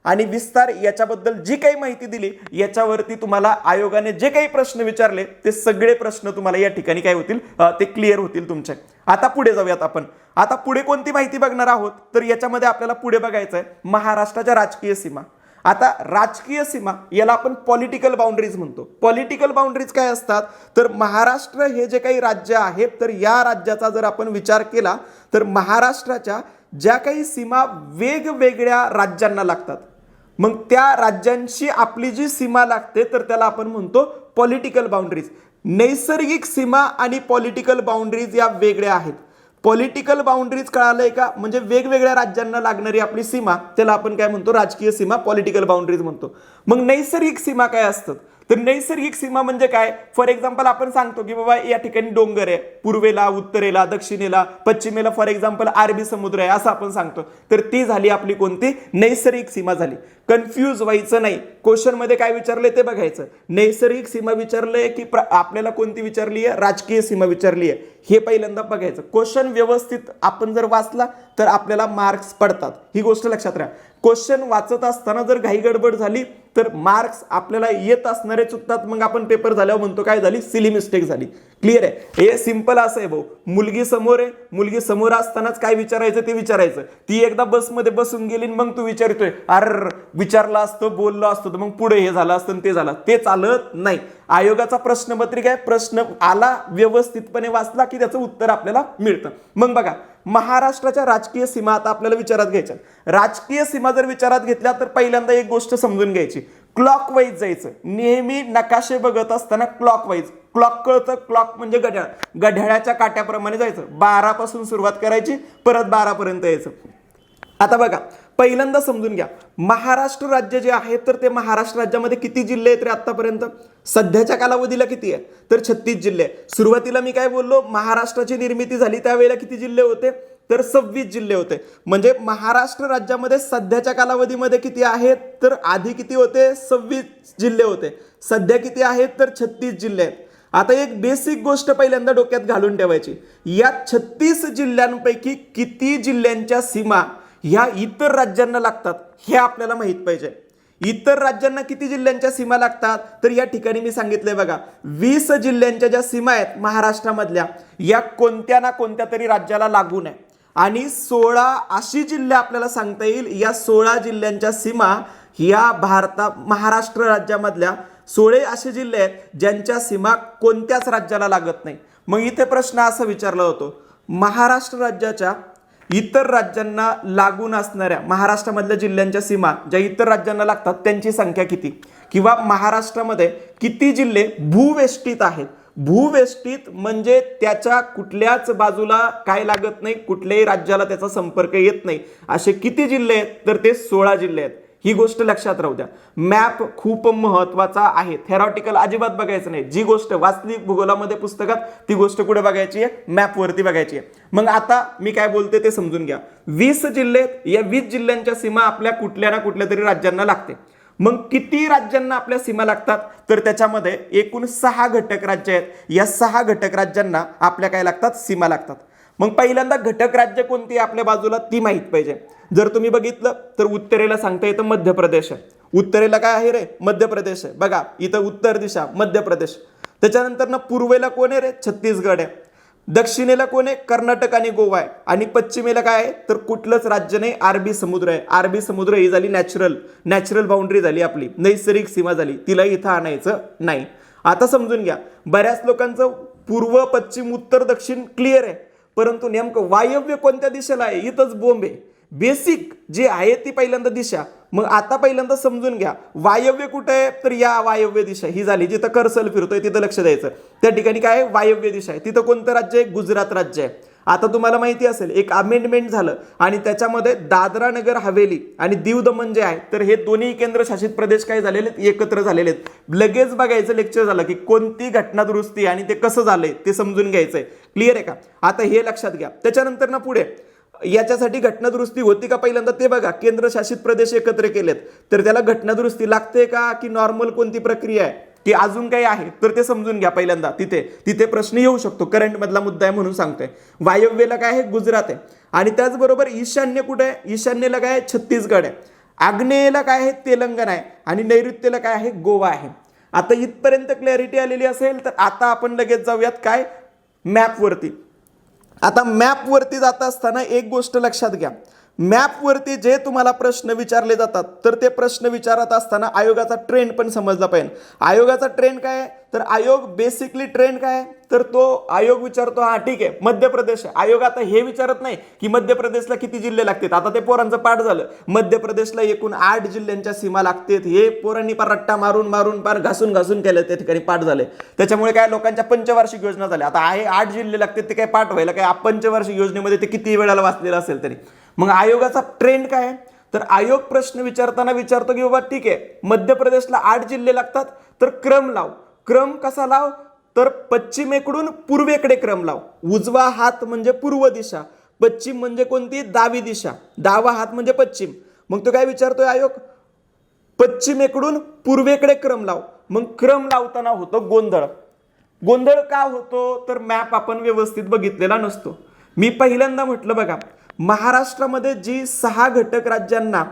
A: आणि विस्तार याच्याबद्दल जी काही माहिती दिली याच्यावरती तुम्हाला आयोगाने जे काही प्रश्न विचारले ते सगळे प्रश्न तुम्हाला या ठिकाणी काय होतील, ते क्लिअर होतील तुमचे. आता पुढे जाऊयात आपण. आता पुढे कोणती माहिती बघणार आहोत, तर याच्यामध्ये आपल्याला पुढे बघायचं आहे महाराष्ट्राच्या राजकीय सीमा. आता राजकीय सीमा याला आपण पॉलिटिकल बाउंड्रीज म्हणतो. पॉलिटिकल बाउंड्रीज काय असतात, तर महाराष्ट्र हे जे काही राज्य आहे तर या राज्याचा जर आपण विचार केला तर महाराष्ट्राच्या ज्या काही सीमा वेगवेगळ्या राज्यांना लागतात, मग त्या राज्यांशी आपली जी सीमा लागते तर त्याला आपण म्हणतो पॉलिटिकल बाउंड्रीज. नैसर्गिक सीमा आणि पॉलिटिकल बाउंड्रीज या वेगळ्या आहेत. पॉलिटिकल बाउंड्रीज कळालंय का, म्हणजे वेगवेगळ्या राज्यांना लागणारी आपली सीमा त्याला आपण काय म्हणतो, राजकीय सीमा, पॉलिटिकल बाउंड्रीज म्हणतो. मग नैसर्गिक सीमा काय असतात, तर नैसर्गिक सीमा म्हणजे काय, फॉर एक्झाम्पल आपण सांगतो की बाबा या ठिकाणी डोंगर आहे, पूर्वेला, उत्तरेला, दक्षिणेला, पश्चिमेला फॉर एक्झाम्पल अरबी समुद्र आहे असं आपण सांगतो. तर ती झाली आपली कोणती, नैसर्गिक सीमा झाली. कन्फ्यूज व्हायचं नाही, क्वेश्चन मध्ये काय विचारले ते बघायचं. नैसर्गिक सीमा विचारलंय की आपल्याला कोणती विचारली आहे, राजकीय सीमा विचारली आहे, हे पहिल्यांदा बघायचं. क्वेश्चन व्यवस्थित आपण जर वाचला तर आपल्याला मार्क्स पडतात, ही गोष्ट लक्षात राहा. क्वेश्चन वाचत असताना जर घाई गडबड झाली तर मार्क्स आपल्याला येत असणारे चुकतात, मग आपण पेपर झाल्यावर म्हणतो काय झाली, सिली मिस्टेक झाली. क्लिअर आहे, हे सिंपल असं आहे भाऊ. मुलगी समोर आहे, मुलगी समोर असतानाच काय विचारायचं ते विचारायचं. ती एकदा बसमध्ये बसून गेली मग तू विचारतोय, अर विचारला असतो, बोललो असतो तर मग पुढे हे झालं असतं ते झालं, ते चालत नाही. आयोगाचा प्रश्नपत्रिका आहे, प्रश्न आला व्यवस्थितपणे वाचला की त्याचं उत्तर आपल्याला मिळतं. मग बघा महाराष्ट्राच्या राजकीय सीमा आता आपल्याला विचारात घ्यायच्या. राजकीय सीमा जर विचारात घेतल्या तर पहिल्यांदा एक गोष्ट समजून घ्यायची, क्लॉकवाईज जायचं. नेहमी नकाशे बघत असताना क्लॉकवाईज, क्लॉक कळतं, क्लॉक म्हणजे घड्याळ, घड्याळाच्या काट्याप्रमाणे जायचं. 12 पासून सुरुवात करायची, परत 12 पर्यंत यायचं. आता बघा पहिल्यांदा समजून घ्या, महाराष्ट्र राज्य जे आहे तर ते महाराष्ट्र राज्यामध्ये किती जिल्हे आहेत रे आतापर्यंत, सध्याच्या कालावधीला किती आहे, तर 36 जिल्हे. सुरुवातीला मी काय बोललो, महाराष्ट्राची निर्मिती झाली त्यावेळेला किती जिल्हे होते, तर 26 जिल्हे होते. म्हणजे महाराष्ट्र राज्यामध्ये सध्याच्या कालावधीमध्ये किती आहेत, तर आधी किती होते, 26 जिल्हे होते. सध्या किती आहेत, तर 36 जिल्हे आहेत. आता एक बेसिक गोष्ट पहिल्यांदा डोक्यात घालून ठेवायची, या 36 जिल्ह्यांपैकी किती जिल्ह्यांच्या सीमा ह्या इतर राज्यांना लागतात हे आपल्याला माहित पाहिजे. इतर राज्यांना किती जिल्ह्यांच्या सीमा लागतात, तर या ठिकाणी मी सांगितलंय बघा, 20 जिल्ह्यांच्या ज्या सीमा आहेत महाराष्ट्रामधल्या या कोणत्या ना कोणत्या तरी राज्याला लागून आहे. आणि 16 अशी जिल्हे आपल्याला सांगता येईल, या 16 जिल्ह्यांच्या सीमा ह्या महाराष्ट्र राज्यामधल्या 16 असे जिल्हे आहेत ज्यांच्या सीमा कोणत्याच राज्याला लागत नाही. मग इथे प्रश्न असा विचारला होतो, महाराष्ट्र राज्याच्या इतर राज्यांना लागून असणाऱ्या महाराष्ट्रामधल्या जिल्ह्यांच्या सीमा ज्या इतर राज्यांना लागतात त्यांची संख्या किती, किंवा महाराष्ट्रामध्ये किती जिल्हे भूवेष्टित आहेत. भूवेष्टित म्हणजे त्याच्या कुठल्याच बाजूला काय लागत नाही, कुठल्याही राज्याला त्याचा संपर्क येत नाही, असे किती जिल्हे आहेत, तर ते 16 जिल्हे आहेत. ही गोष्ट लक्षात राहू द्या. मॅप खूप महत्वाचा आहे, थेरॉटिकल अजिबात बघायचं नाही. जी गोष्ट वाचली भूगोलामध्ये पुस्तकात ती गोष्ट कुठे बघायची आहे, मॅपवरती बघायची आहे. मग आता मी काय बोलते ते समजून घ्या. 20 जिल्हे, या 20 जिल्ह्यांच्या सीमा आपल्या कुठल्या ना कुठल्या तरी राज्यांना लागते. मग किती राज्यांना आपल्या सीमा लागतात, तर त्याच्यामध्ये एकूण 6 घटक राज्य आहेत. या 6 घटक राज्यांना आपल्या काय लागतात, सीमा लागतात. मग पहिल्यांदा घटक राज्य कोणती आपल्या बाजूला ती माहित पाहिजे. जर तुम्ही बघितलं तर उत्तरेला सांगता येतं मध्य प्रदेश आहे. उत्तरेला काय आहे रे, मध्य प्रदेश आहे. बघा इथं उत्तर दिशा मध्य प्रदेश. त्याच्यानंतर ना पूर्वेला कोण आहे रे, छत्तीसगड आहे. दक्षिणेला कोण आहे, कर्नाटक आणि गोवा आहे. आणि पश्चिमेला काय आहे, तर कुठलंच राज्य नाही, अरबी समुद्र आहे. अरबी समुद्र ही झाली नॅचरल बाउंड्री झाली, आपली नैसर्गिक सीमा झाली, तिला इथं आणायचं नाही. आता समजून घ्या, बऱ्याच लोकांचं पूर्व पश्चिम उत्तर दक्षिण क्लिअर आहे, परंतु नेमकं वायव्य कोणत्या दिशेला आहे इथंच बोंब आहे. बेसिक जी आहे ती पहिल्यांदा दिशा. मग आता पहिल्यांदा समजून घ्या, वायव्य कुठे आहे, तर या वायव्य दिशा ही झाली, जिथं कर्सल फिरतोय तिथं लक्ष द्यायचं. त्या ठिकाणी काय आहे, वायव्य दिशा आहे. तिथं कोणतं राज्य आहे, गुजरात राज्य आहे. आता तुम्हाला माहिती असेल एक अमेंडमेंट झालं आणि त्याच्यामध्ये दादरा नगर हवेली आणि दीव दमन जे आहे तर हे दोन्ही केंद्रशासित प्रदेश काय झालेले आहेत, एकत्र झालेले आहेत. लगेच बघायचं लेक्चर झालं की कोणती घटना दुरुस्ती आणि ते कसं झालंय ते समजून घ्यायचंय. क्लिअर आहे का, आता हे लक्षात घ्या. त्याच्यानंतर ना पुढे याच्यासाठी घटना दुरुस्ती होती का पहिल्यांदा ते बघा. केंद्रशासित प्रदेश एकत्र केलेत तर त्याला घटना दुरुस्ती लागते का, की नॉर्मल कोणती प्रक्रिया आहे, की अजून काही आहे, तर ते समजून घ्या पहिल्यांदा. तिथे प्रश्न येऊ शकतो, करंट मधला मुद्दा आहे म्हणून सांगतोय. वायव्येला काय आहे, गुजरात आहे. आणि त्याचबरोबर ईशान्य कुठे आहे, ईशान्येला काय आहे, छत्तीसगड आहे. आग्नेयेला काय आहे, तेलंगणा आहे आणि नैऋत्येला काय आहे, गोवा आहे. आता इथपर्यंत क्लॅरिटी आलेली असेल तर आता आपण लगेच जाऊयात काय, मॅपवरती. आता मॅपवरती जात असताना एक गोष्ट लक्षात घ्या, मॅपवरती जे तुम्हाला प्रश्न विचारले जातात तर ते प्रश्न विचारत असताना आयोगाचा ट्रेंड पण समजला पाहिजे. आयोगाचा ट्रेंड काय आहे, तर आयोग बेसिकली ट्रेंड काय आहे, तर तो आयोग विचारतो, हा ठीक आहे मध्य प्रदेश आहे. आयोग आता हे विचारत नाही की मध्य प्रदेशला किती जिल्हे लागतात, आता ते पोरांचं पाठ झालं, मध्य प्रदेशला एकूण 8 जिल्ह्यांच्या सीमा लागतात. हे पोरांनी पार रट्टा मारून मारून पार घासून घासून केलं, त्या ठिकाणी पाठ झाले. त्याच्यामुळे काय लोकांच्या पंचवार्षिक योजना झाल्या. आता आहे 8 जिल्हे लागतात, ते काय पाठ व्हायला काय, पंचवार्षिक योजनेमध्ये ते किती वेळाला वाचलेलं असेल तरी. मग आयोगाचा ट्रेंड काय आहे, तर आयोग प्रश्न विचारताना विचारतो की बाबा ठीक आहे मध्य प्रदेशला 8 जिल्हे लागतात, तर क्रम लाव. क्रम कसा लाव, तर पश्चिमेकडून पूर्वेकडे क्रम लाव. उजवा हात म्हणजे पूर्व दिशा, पश्चिम म्हणजे कोणती, डावी दिशा, डावा हात म्हणजे पश्चिम. मग तो काय विचारतोय आयोग, पश्चिमेकडून पूर्वेकडे क्रम लाव. मग क्रम लावताना होतो गोंधळ. गोंधळ का होतो, तर मॅप आपण व्यवस्थित बघितलेला नसतो. मी पहिल्यांदा म्हटलं बघा, महाराष्ट्रामध्ये जी 6 घटक राज्यांना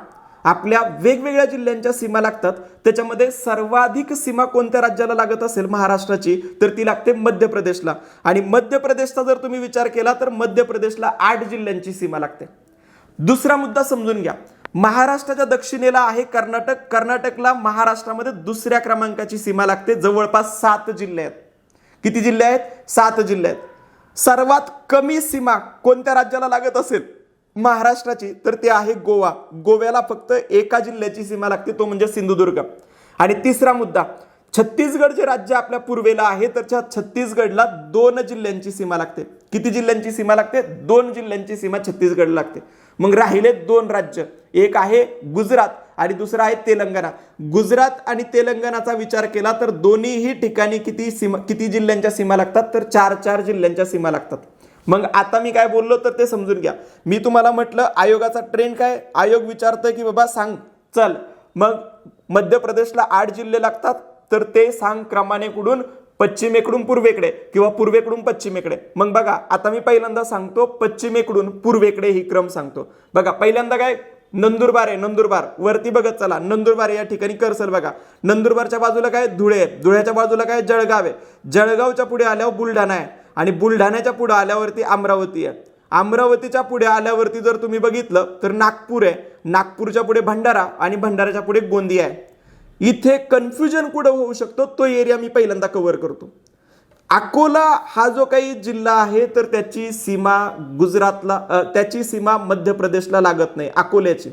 A: आपल्या वेगवेगळ्या जिल्ह्यांच्या सीमा लागतात, त्याच्यामध्ये सर्वाधिक सीमा कोणत्या राज्याला लागत असेल महाराष्ट्राची, तर ती लागते मध्य प्रदेशला. आणि मध्य प्रदेशचा जर तुम्ही विचार केला तर मध्य प्रदेशला 8 जिल्ह्यांची सीमा लागते. दुसरा मुद्दा समजून घ्या, महाराष्ट्राच्या दक्षिणेला आहे कर्नाटक. कर्नाटकला महाराष्ट्रामध्ये दुसऱ्या क्रमांकाची सीमा लागते, जवळपास 7 जिल्हे आहेत. किती जिल्हे आहेत, 7 जिल्हे आहेत. सर्वात कमी सीमा कोणत्या राज्याला लागत असेल महाराष्ट्राची, तर ते आहे गोवा. गोव्याला फक्त एका जिल्ह्याची सीमा लागते, तो म्हणजे सिंधुदुर्ग. आणि तिसरा मुद्दा, छत्तीसगड जे राज्य आपल्या पूर्वेला आहे, तर छत्तीसगडला 2 जिल्ह्यांची सीमा लागते. किती जिल्ह्यांची सीमा लागते, 2 जिल्ह्यांची सीमा छत्तीसगडला लागते. मग राहिले 2 राज्य, एक आहे गुजरात आणि दुसरा आहे तेलंगणा. गुजरात आणि तेलंगणाचा विचार केला तर दोन्हीही ठिकाणी किती जिल्ह्यांच्या सीमा लागतात, तर 4 जिल्ह्यांच्या सीमा लागतात. मग आता मी काय बोललो तर ते समजून घ्या. मी तुम्हाला म्हटलं आयोगाचा ट्रेंड काय, आयोग विचारतोय की बाबा सांग, चल मग मध्य प्रदेशला 8 जिल्हे लागतात, तर ते सांग क्रमाने कुठून, पश्चिमेकडून पूर्वेकडे किंवा पूर्वेकडून पश्चिमेकडे. मग बघा आता मी पहिल्यांदा सांगतो पश्चिमेकडून पूर्वेकडे ही क्रम सांगतो. बघा पहिल्यांदा काय, नंदुरबार आहे, नंदुरबार वरती बघत चला, नंदुरबार या ठिकाणी करसल बघा. नंदुरबारच्या बाजूला काय, धुळे आहे, धुळ्याच्या बाजूला काय, जळगाव आहे, जळगावच्या पुढे आल्यावर बुलढाणा आहे आणि बुलढाण्याच्या पुढे आल्यावरती अमरावती आहे. अमरावतीच्या पुढे आल्यावरती जर तुम्ही बघितलं तर नागपूर आहे, नागपूरच्या पुढे भंडारा आणि भंडाऱ्याच्या पुढे गोंदिया आहे. इथे कन्फ्युजन कुठं होऊ शकतो तो एरिया मी पहिल्यांदा कव्हर करतो. अकोला हा जो काही जिल्हा आहे तर त्याची सीमा गुजरातला, त्याची सीमा मध्य प्रदेशला लागत नाही अकोल्याची.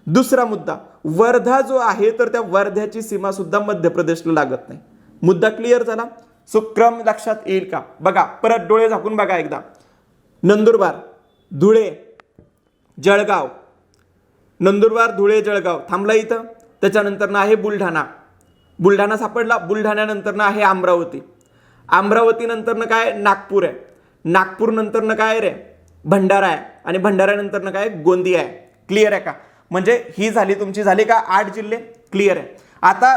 A: दुसरा मुद्दा, वर्धा जो आहे तर त्या वर्ध्याची सीमा सुद्धा मध्य प्रदेशला लागत नाही. मुद्दा क्लिअर झाला. सो क्रम लक्षात येईल का, बघा परत डोळे झाकून बघा एकदा. नंदुरबार, धुळे, जळगाव, नंदुरबार, धुळे, जळगाव थांबला इथं. त्याच्यानंतर आहे बुलढाणा, बुलढाणा सापडला. बुलढाण्यानंतर आहे अमरावती, अमरावती नंतर काय, नागपूर आहे, नागपूर नंतर काय रे, भंडारा आहे आणि भंडाऱ्यानंतर काय, गोंदिया आहे. क्लिअर आहे का, म्हणजे ही झाली तुमची झाली का 8 जिल्हे. क्लिअर आहे. आता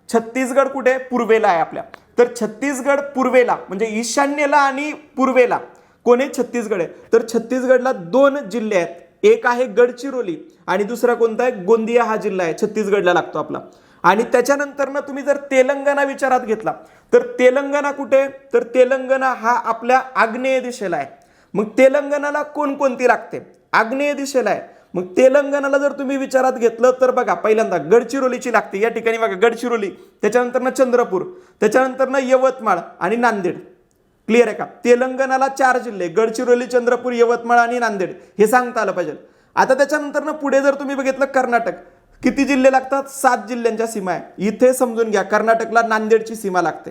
A: छत्तीसगड कुठे, पूर्वेला आहे आपल्या. तर छत्तीसगड पूर्वेला म्हणजे ईशान्येला आणि पूर्वेला कोणी, छत्तीसगड आहे. तर छत्तीसगडला 2 जिल्हे आहेत, एक आहे गडचिरोली आणि दुसरा कोणता आहे, गोंदिया हा जिल्हा आहे, छत्तीसगडला लागतो आपला. आणि त्याच्यानंतर ना तुम्ही जर तेलंगणा विचारात घेतला तर तेलंगणा कुठे, तर तेलंगणा हा आपल्या आग्नेय दिशेला आहे. मग तेलंगणाला कोणकोणती लागते, आग्नेय दिशेला आहे. मग तेलंगणाला जर तुम्ही विचारात घेतलं तर बघा पहिल्यांदा गडचिरोलीची लागते या ठिकाणी बघा, गडचिरोली, त्याच्यानंतर चंद्रपूर, त्याच्यानंतर यवतमाळ आणि नांदेड. क्लिअर आहे का, तेलंगणाला 4 जिल्हे, गडचिरोली, चंद्रपूर, यवतमाळ आणि नांदेड हे सांगता आलं पाहिजे. आता त्याच्यानंतर पुढे जर तुम्ही बघितलं कर्नाटक, किती जिल्हे लागतात, 7 जिल्ह्यांच्या सीमा आहे. इथे समजून घ्या कर्नाटकला नांदेडची सीमा लागते.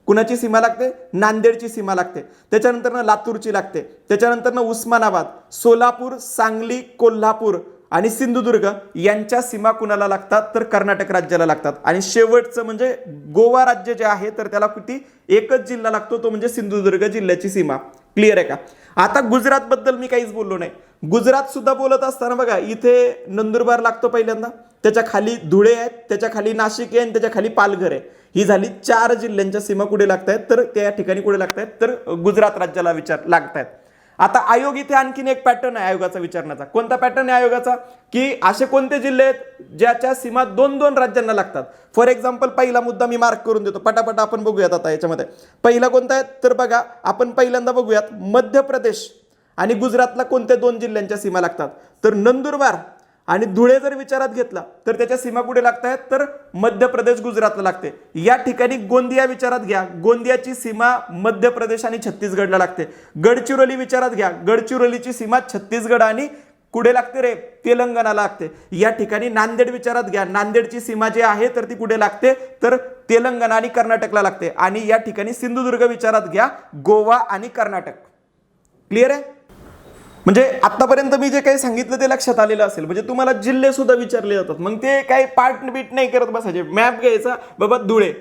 A: कुणाची सीमा लागते, नांदेडची सीमा लागते. त्याच्यानंतर लातूरची लागते, त्याच्यानंतर उस्मानाबाद, सोलापूर, सांगली, कोल्हापूर आणि सिंधुदुर्ग यांच्या सीमा कुणाला लागतात, तर कर्नाटक राज्याला लागतात. आणि शेवटचं म्हणजे गोवा राज्य जे आहे तर त्याला किती, एकच जिल्हा लागतो, तो म्हणजे सिंधुदुर्ग जिल्ह्याची सीमा. क्लिअर आहे का. आता गुजरात बद्दल मी काहीच बोललो नाही. गुजरात सुद्धा बोलत असताना बघा इथे नंदुरबार लागतो पहिल्यांदा, त्याच्या खाली धुळे आहेत, त्याच्या खाली नाशिक आहे आणि त्याच्या खाली पालघर आहे. ही झाली 4 जिल्ह्यांच्या सीमा कुठे लागत आहेत, तर त्या ठिकाणी कुठे लागत आहेत, तर गुजरात राज्याला लागत आहेत. आता आयोग इथे आणखीन एक पॅटर्न आहे आयोगाचा विचारण्याचा. कोणता पॅटर्न आहे आयोगाचा? की असे कोणते जिल्हे आहेत ज्याच्या सीमा 2-2 राज्यांना लागतात. फॉर एक्झाम्पल पहिला मुद्दा मी मार्क करून देतो, पटापट आपण बघूयात. आता याच्यामध्ये पहिला कोणता आहे तर बघा, आपण पहिल्यांदा बघूयात मध्य प्रदेश आणि गुजरातला कोणत्या 2 जिल्ह्यांच्या सीमा लागतात. तर नंदुरबार आणि धुळे जर विचारात घेतला तर त्याच्या सीमा कुठे लागत आहेत तर मध्य प्रदेश गुजरातला लागते. या ठिकाणी गोंदिया विचारात घ्या, गोंदियाची सीमा मध्य प्रदेश आणि छत्तीसगडला लागते. गडचिरोली विचारात घ्या, गडचिरोलीची सीमा छत्तीसगड आणि कुठे लागते रे तेलंगणाला लागते. या ठिकाणी नांदेड विचारात घ्या, नांदेडची सीमा जी आहे तर ती कुठे लागते तर तेलंगणा आणि कर्नाटकला लागते. आणि या ठिकाणी सिंधुदुर्ग विचारात घ्या, गोवा आणि कर्नाटक. क्लिअर आहे? म्हणजे आतापर्यंत मी जे काही सांगितलं ते लक्षात आलेलं असेल. म्हणजे तुम्हाला जिल्हे सुद्धा विचारले जातात, मग ते काही पार्ट बीट नाही करत बसायचे. मॅप घ्यायचा, बाबा धुळे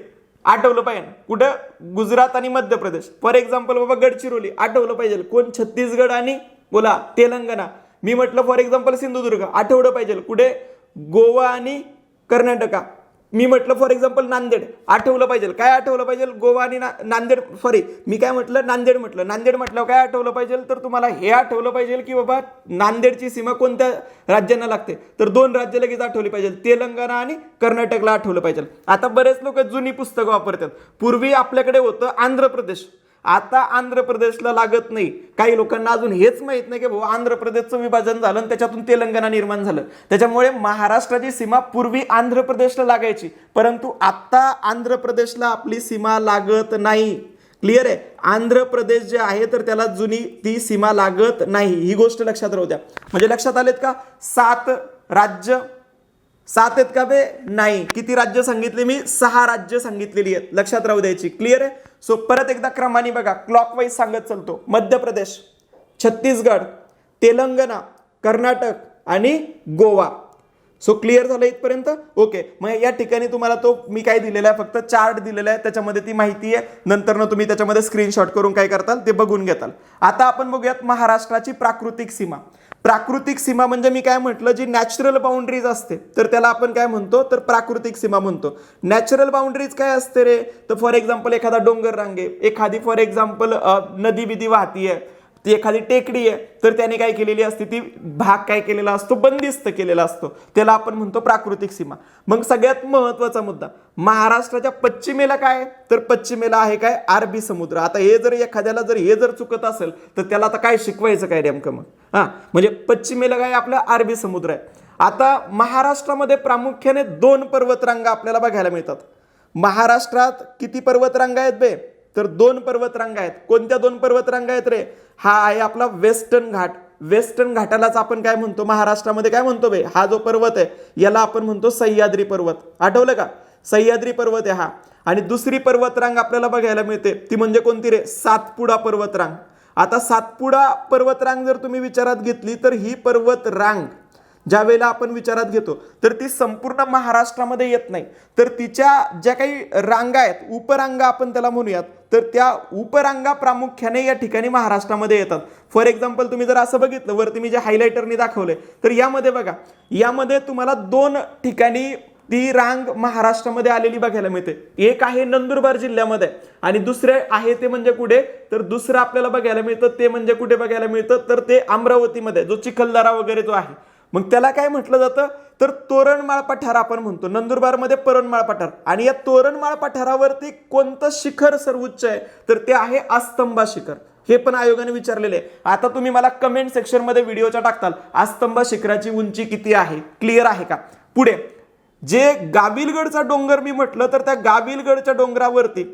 A: आठवलं पाहिजे, कुठं गुजरात आणि मध्य प्रदेश. फॉर एक्झाम्पल बाबा गडचिरोली आठवलं पाहिजे, कोण छत्तीसगड आणि बोला तेलंगणा. मी म्हटलं फॉर एक्झाम्पल सिंधुदुर्ग आठवलं पाहिजे, कुठे गोवा आणि कर्नाटका. मी म्हटलं फॉर एक्झाम्पल नांदेड आठवलं पाहिजे, काय आठवलं पाहिजे गोवा आणि नांदेड. सॉरी मी काय म्हटलं नांदेड म्हटलं, नांदेड म्हटलं काय आठवलं पाहिजे तर तुम्हाला हे आठवलं पाहिजे की बाबा नांदेडची सीमा कोणत्या राज्यांना लागते तर 2 राज्य लगेच आठवली पाहिजे, तेलंगणा आणि कर्नाटकला आठवलं पाहिजे. आता बरेच लोक जुनी पुस्तकं वापरतात. पूर्वी आपल्याकडे होतं आंध्र प्रदेश, आता आंध्र प्रदेशला लागत नाही. काही लोकांना अजून हेच माहित नाही की भाऊ आंध्र प्रदेशचं विभाजन झालं आणि त्याच्यातून तेलंगणा निर्माण झालं. त्याच्यामुळे महाराष्ट्राची सीमा पूर्वी आंध्र प्रदेशला लागायची, परंतु आता आंध्र प्रदेशला आपली सीमा लागत नाही. क्लिअर आहे? आंध्र प्रदेश जे आहे तर त्याला जुनी ती सीमा लागत नाही. ही गोष्ट लक्षात राहू द्या. म्हणजे लक्षात आलेत का? 7 राज्य. 7 आहेत का बे? नाही. किती राज्य सांगितले मी? 6 राज्य सांगितलेली आहेत, लक्षात राहू द्यायची. क्लिअर आहे? सो परत एकदा क्रमाने बघा, क्लॉकवाईज सांगत चालतो. मध्य प्रदेश, छत्तीसगड, तेलंगणा, कर्नाटक आणि गोवा. सो क्लिअर झालं इथपर्यंत? ओके. मग या ठिकाणी तुम्हाला तो मी काय दिलेला आहे, फक्त चार्ट दिलेला आहे, त्याच्यामध्ये ती माहिती आहे. नंतर तुम्ही त्याच्यामध्ये स्क्रीनशॉट करून काय करताल ते बघून घेताल. आता आपण बघूयात महाराष्ट्राची प्राकृतिक सीमा. प्राकृतिक सीमा म्हणजे मी काय म्हटलं, जी नॅचरल बाउंड्रीज असते तर त्याला आपण काय म्हणतो तर प्राकृतिक सीमा म्हणतो. नॅचरल बाउंड्रीज काय असते रे तर फॉर एक्झाम्पल एखादा डोंगर रांगे, एखादी फॉर एक्झाम्पल नदी बिदी वाहतीये, ती एखादी टेकडी आहे तर त्याने काय केलेली असते, ती भाग काय केलेला असतो बंदिस्त केलेला असतो, त्याला आपण म्हणतो प्राकृतिक सीमा. मग सगळ्यात महत्वाचा मुद्दा, महाराष्ट्राच्या पश्चिमेला काय तर पश्चिमेला आहे काय अरबी समुद्र. आता हे जर एखाद्याला जर हे जर चुकत असेल तर त्याला आता काय शिकवायचं काय नेमकं मग. म्हणजे पश्चिमेला काय आपलं अरबी समुद्र आहे. आता महाराष्ट्रामध्ये प्रामुख्याने 2 पर्वतरांगा आपल्याला बघायला मिळतात. महाराष्ट्रात किती पर्वतरांगा आहेत बे तर 2 पर्वतरांगा आहेत. कोणत्या 2 पर्वतरांगा आहेत रे? हा आहे आपला वेस्टर्न घाट. वेस्टर्न घाटालाच आपण काय म्हणतो महाराष्ट्रामध्ये, काय म्हणतो बे, हा जो पर्वत आहे याला आपण म्हणतो सह्याद्री पर्वत. आठवलं का? सह्याद्री पर्वत आहे हा. आणि दुसरी पर्वतरांग आपल्याला बघायला मिळते ती म्हणजे कोणती रे? सातपुडा पर्वतरांग. आता सातपुडा पर्वतरांग जर तुम्ही विचारात घेतली तर ही पर्वतरांग ज्या वेळेला आपण विचारात घेतो तर ती संपूर्ण महाराष्ट्रामध्ये येत नाही, तर तिच्या ज्या काही रांगा आहेत, उपरांगा आपण त्याला म्हणूयात, तर त्या उपरांगा प्रामुख्याने या ठिकाणी महाराष्ट्रामध्ये येतात. फॉर एक्झाम्पल तुम्ही जर असं बघितलं वरती मी जे हायलाइटरने दाखवले तर यामध्ये बघा, यामध्ये तुम्हाला 2 ठिकाणी ती रांग महाराष्ट्रामध्ये आलेली बघायला मिळते. एक आहे नंदुरबार जिल्ह्यामध्ये आणि दुसरे आहे ते म्हणजे कुठे तर दुसरं आपल्याला बघायला मिळतं ते म्हणजे कुठे बघायला मिळतं तर ते अमरावतीमध्ये, जो चिखलदरा वगैरे जो आहे. मग त्याला काय म्हटलं जातं तर तोरणमाळ पठार आपण म्हणतो. नंदुरबारमध्ये तोरणमाळ पठार. आणि या तोरणमाळ पठारावरती कोणतं शिखर सर्वोच्च आहे तर ते आहे अस्तंबा शिखर. हे पण आयोगाने विचारलेले आहे. आता तुम्ही मला कमेंट सेक्शन मध्ये व्हिडिओच्या टाकताल अस्तंबा शिखराची उंची किती आहे, क्लिअर आहे का? पुढे जे गाविलगडचा डोंगर मी म्हटलं तर त्या गाविलगडच्या डोंगरावरती